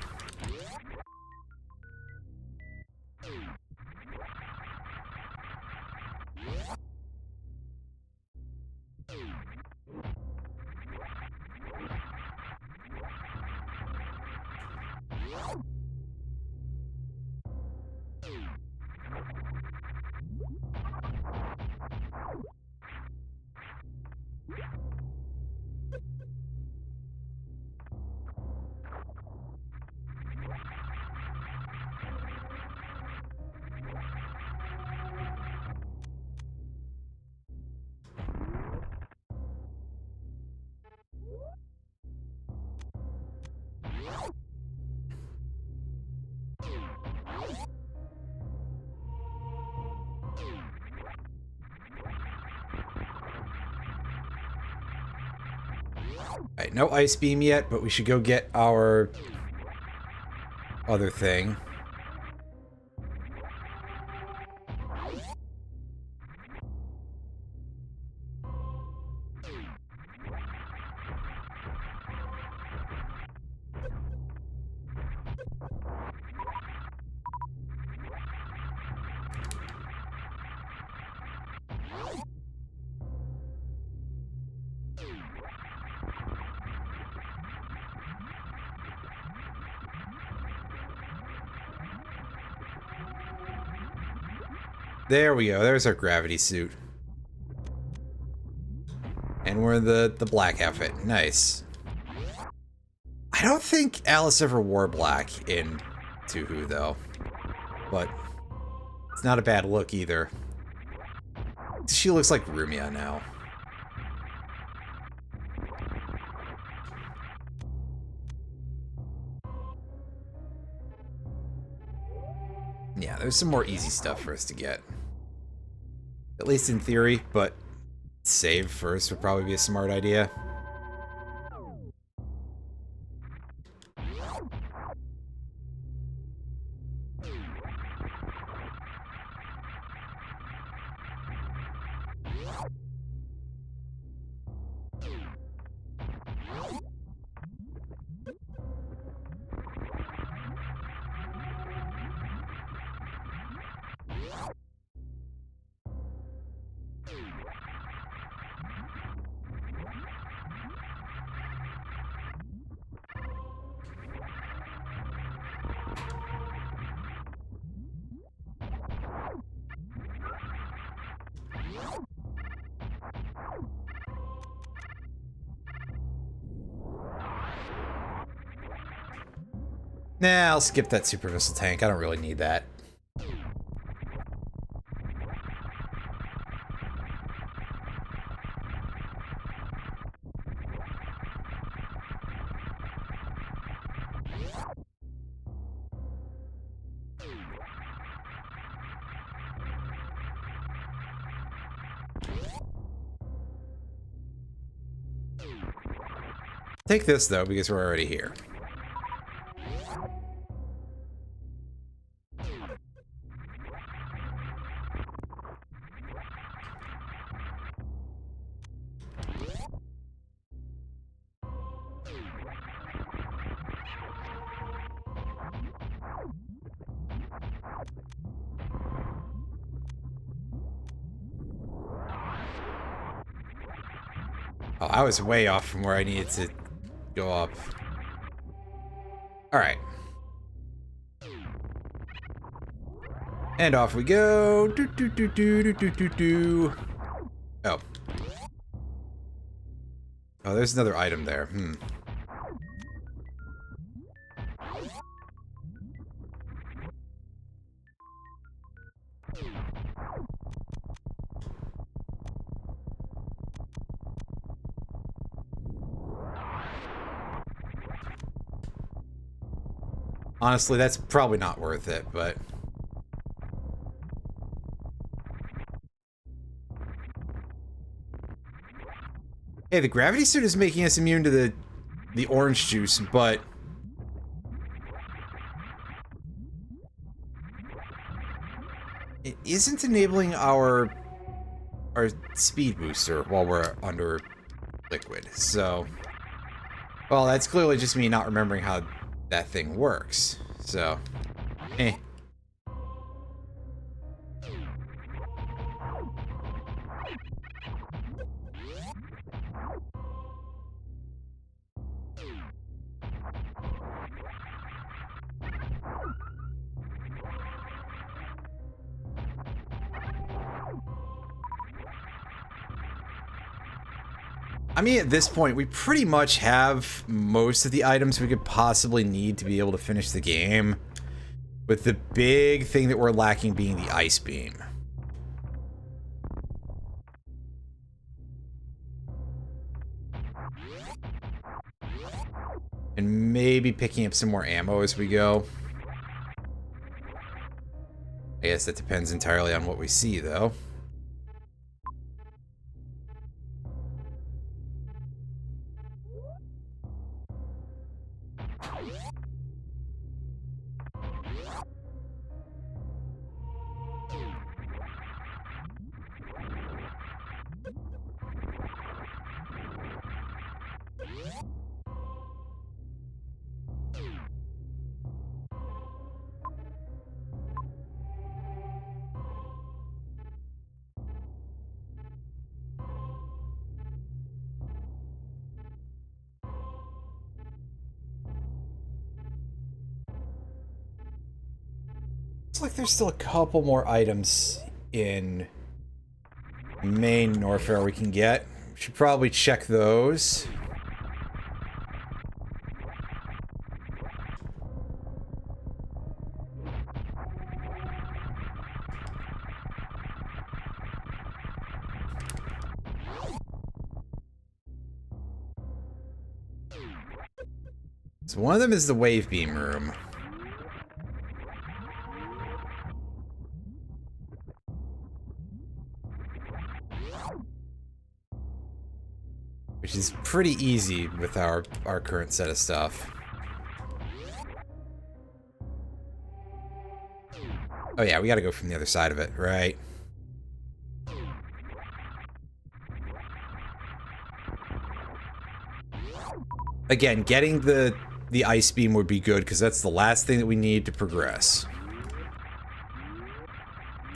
Alright, no ice beam yet, but we should go get our other thing. There we go. There's our gravity suit. And we're in the black outfit. Nice. I don't think Alice ever wore black in Touhou, though. But it's not a bad look, either. She looks like Rumia now. Yeah, there's some more easy stuff for us to get. At least in theory, but save first would probably be a smart idea. Nah, I'll skip that super missile tank. I don't really need that. Take this, though, because we're already here. Oh, I was way off from where I needed to go up. Alright. And off we go. Do, do, do, do, do, do, do, do. Oh. Oh, there's another item there. Honestly, that's probably not worth it, but... Hey, the gravity suit is making us immune to the orange juice, but... it isn't enabling our speed booster while we're under liquid, so... Well, that's clearly just me not remembering how that thing works. So, eh. I mean, at this point, we pretty much have most of the items we could possibly need to be able to finish the game, with the big thing that we're lacking being the ice beam. And maybe picking up some more ammo as we go. I guess that depends entirely on what we see, though. Looks like there's still a couple more items in main Norfair we can get. We should probably check those. So one of them is the wave beam room. Which is pretty easy with our current set of stuff. Oh yeah, we gotta go from the other side of it, right? Again, getting the ice beam would be good, because that's the last thing that we need to progress.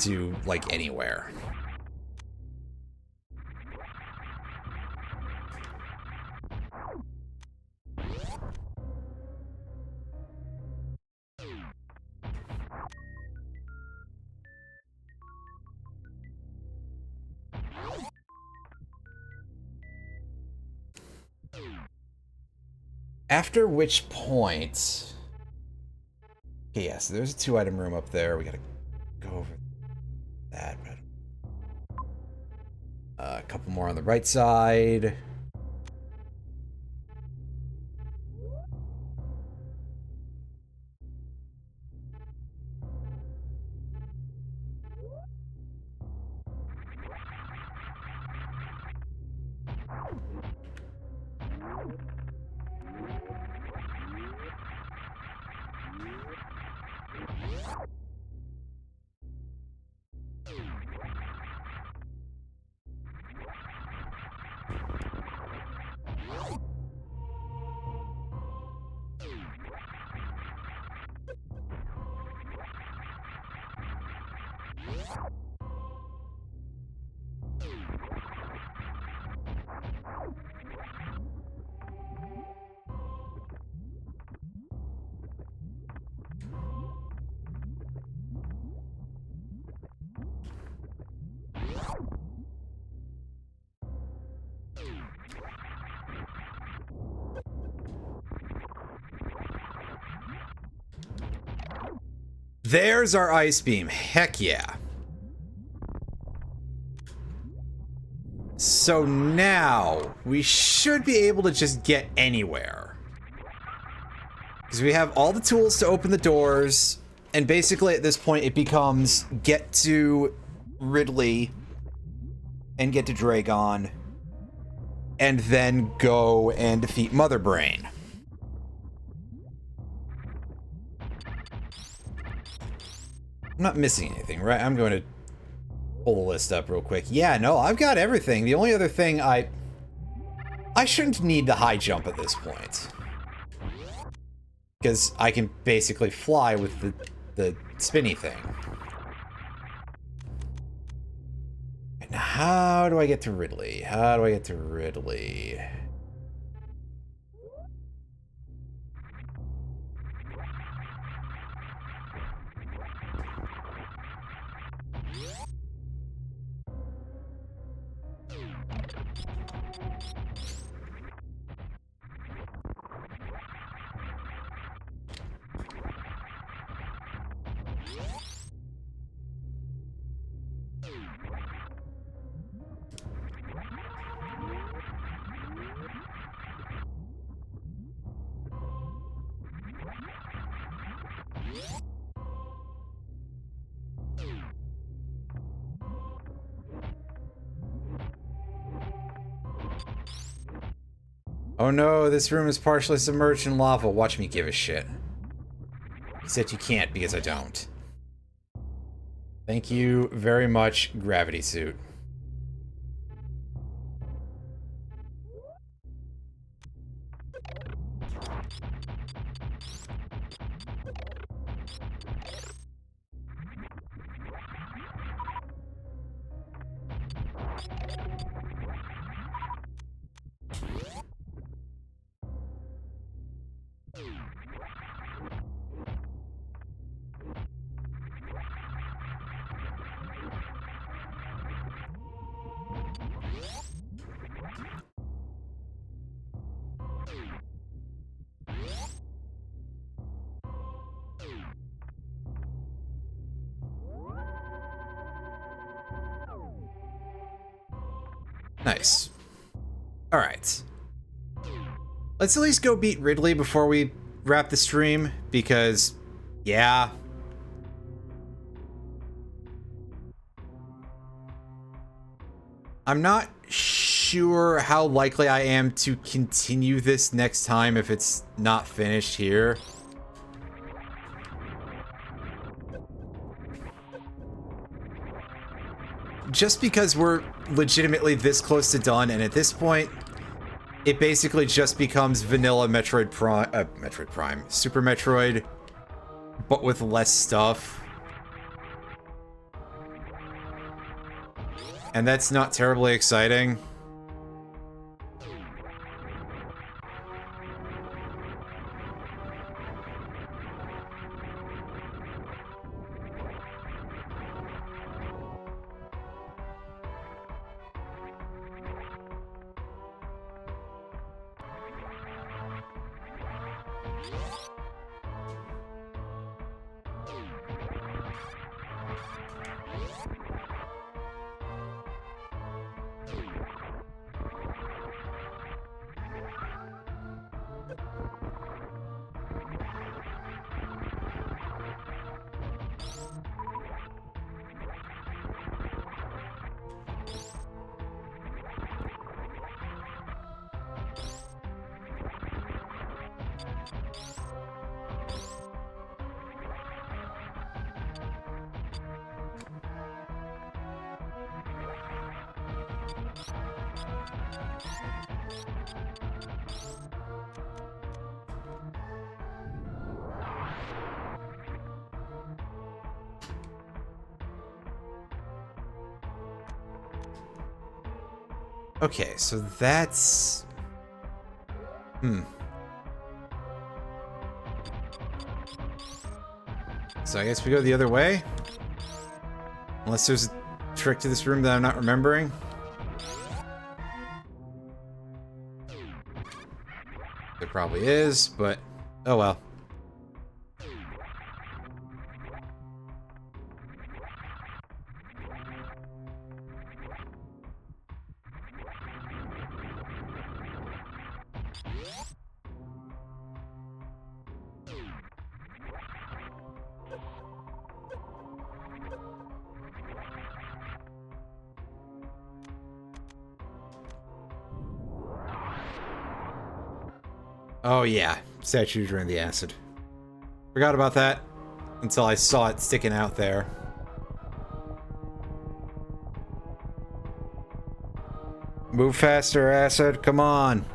To, like, anywhere. After which point... Okay, yeah, so there's a 2-item room up there. We gotta go over that. A couple more on the right side. There's our ice beam. Heck yeah. So now we should be able to just get anywhere. Because we have all the tools to open the doors, and basically at this point it becomes get to Ridley and get to Dragon, and then go and defeat Mother Brain. I'm not missing anything, right? I'm going to pull the list up real quick. Yeah, no, I've got everything. The only other thing I I shouldn't need the high jump at this point. Because I can basically fly with the spinny thing. And how do I get to Ridley? How do I get to Ridley? Oh no, this room is partially submerged in lava. Watch me give a shit. Except you can't because I don't. Thank you very much, gravity suit. Nice. Alright. Let's at least go beat Ridley before we wrap the stream, because, yeah. I'm not sure how likely I am to continue this next time if it's not finished here. Just because we're legitimately this close to done, and at this point, it basically just becomes vanilla Metroid Prime, Super Metroid, but with less stuff. And that's not terribly exciting. Okay, so that's... So I guess we go the other way? Unless there's a trick to this room that I'm not remembering. There probably is, but oh well. Oh yeah, statue during the acid. Forgot about that until I saw it sticking out there. Move faster, Acid. Come on.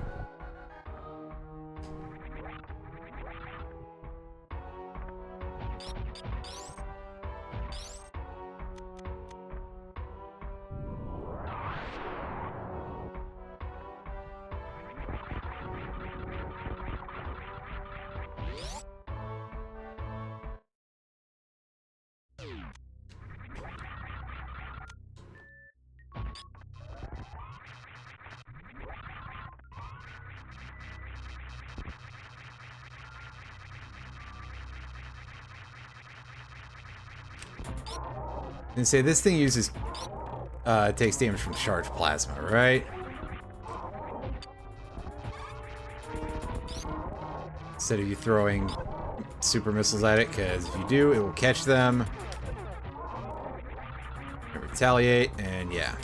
And say this thing uses takes damage from charged plasma, right? Instead of you throwing super missiles at it, because if you do, it will catch them and retaliate, and yeah.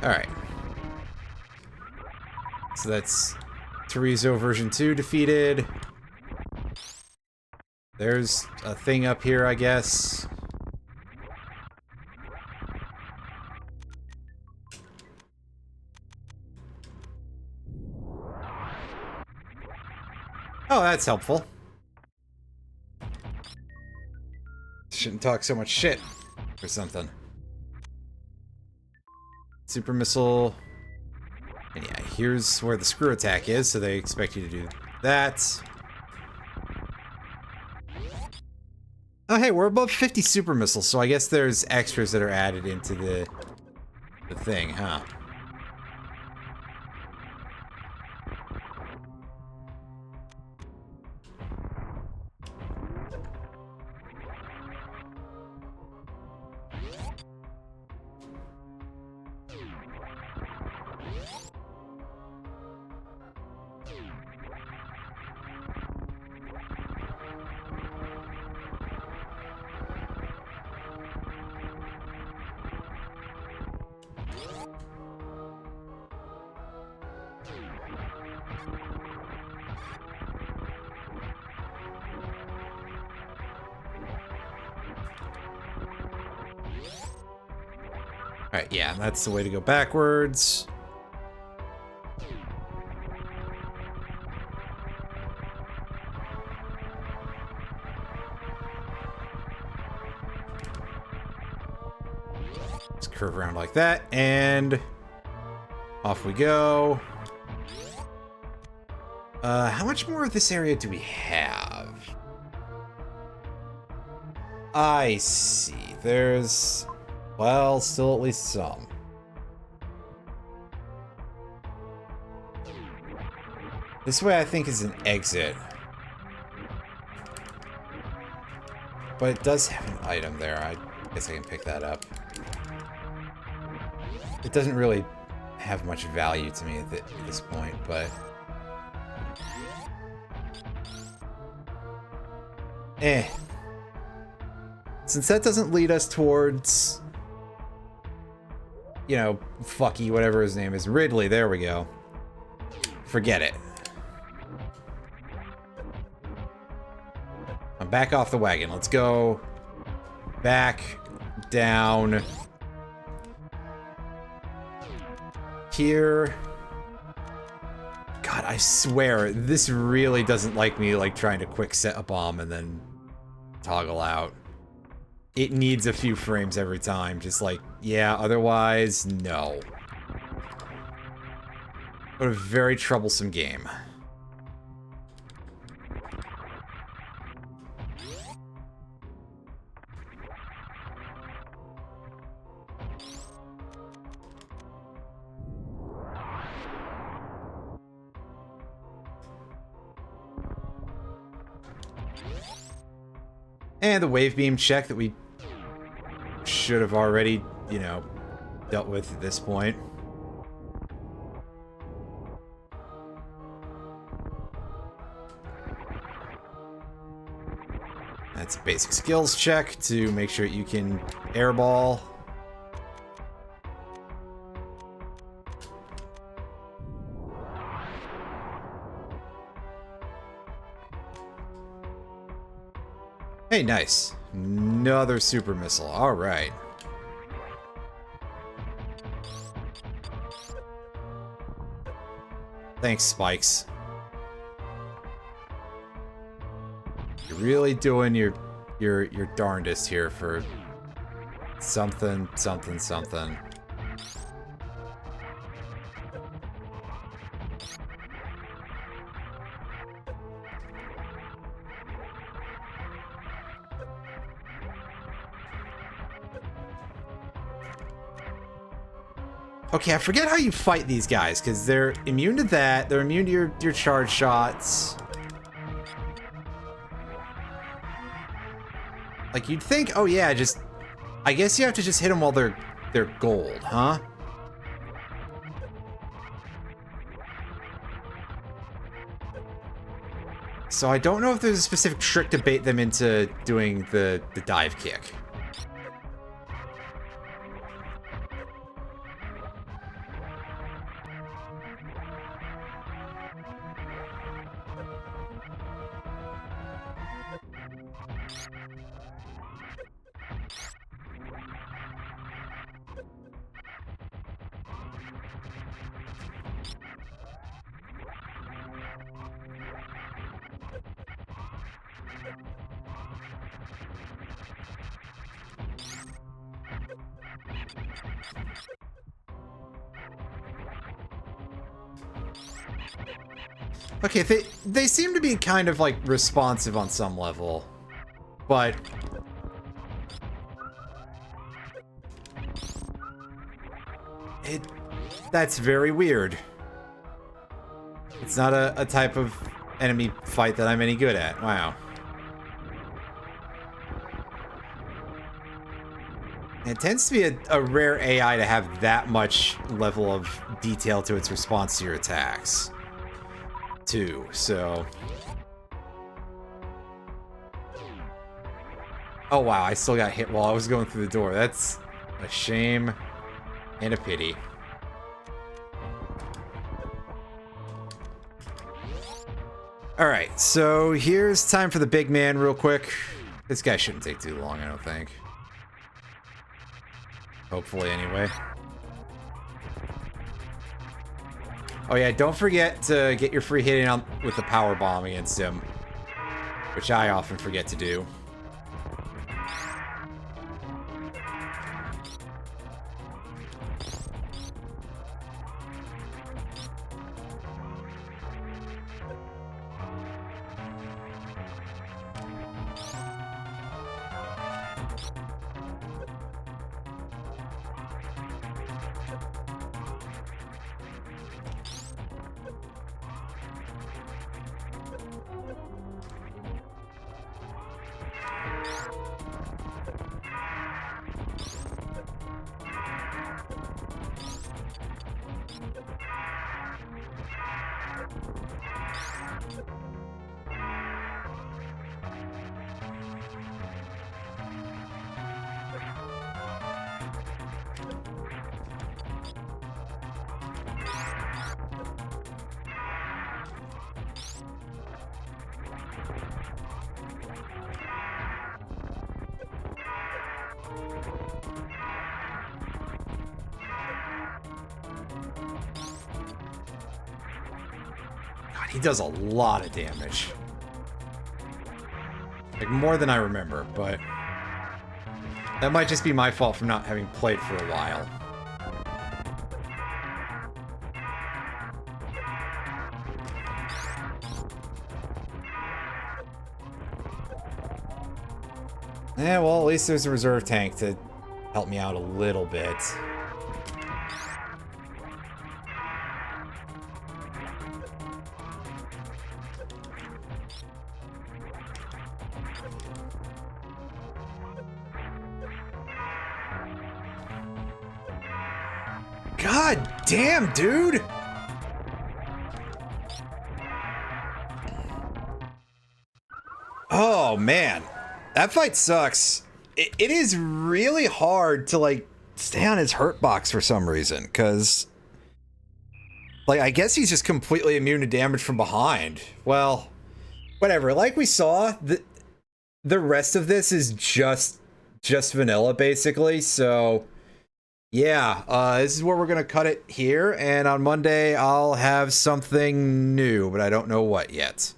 Alright. So that's Torizo version 2 defeated. There's a thing up here, I guess. Oh, that's helpful. Shouldn't talk so much shit or something. Super missile. And yeah, here's where the screw attack is, so they expect you to do that. Oh hey, we're above 50 super missiles, so I guess there's extras that are added into the thing, huh? Alright, yeah, that's the way to go backwards. Let's curve around like that, and off we go. How much more of this area do we have? I see. There's... well, still at least some. This way I think is an exit. But it does have an item there. I guess I can pick that up. It doesn't really have much value to me at this point, but... Since that doesn't lead us towards... you know, fucky, whatever his name is. Ridley, there we go. Forget it. I'm back off the wagon. Let's go back, down, here. God, I swear, this really doesn't like me, like, trying to quick set a bomb and then toggle out. It needs a few frames every time, just like, yeah, otherwise, no. What a very troublesome game. And the wave beam check that we should have already, you know, dealt with at this point. That's a basic skills check to make sure you can airball. Hey, nice. Another super missile. All right. Thanks, Spikes. You're really doing your darndest here for something. Okay, I forget how you fight these guys, because they're immune to that. They're immune to your charge shots. Like, you'd think, oh yeah, just... I guess you have to just hit them while they're gold, huh? So I don't know if there's a specific trick to bait them into doing the dive kick. Okay, they seem to be kind of, like, responsive on some level, but... That's very weird. It's not a type of enemy fight that I'm any good at. Wow. It tends to be a rare AI to have that much level of detail to its response to your attacks. Too, so... Oh wow, I still got hit while I was going through the door. That's a shame and a pity. Alright, so here's time for the big man real quick. This guy shouldn't take too long, I don't think. Hopefully, anyway. Oh yeah, don't forget to get your free hit in on with the power bomb against him, which I often forget to do. He does a lot of damage. Like, more than I remember, but... that might just be my fault for not having played for a while. Yeah, well, at least there's a reserve tank to help me out a little bit. God damn, dude! Oh, man. That fight sucks. It is really hard to, like, stay on his hurt box for some reason, because, like, I guess he's just completely immune to damage from behind. Well, whatever. Like we saw, the rest of this is just vanilla, basically, so yeah, this is where we're gonna cut it here, and on Monday I'll have something new, but I don't know what yet.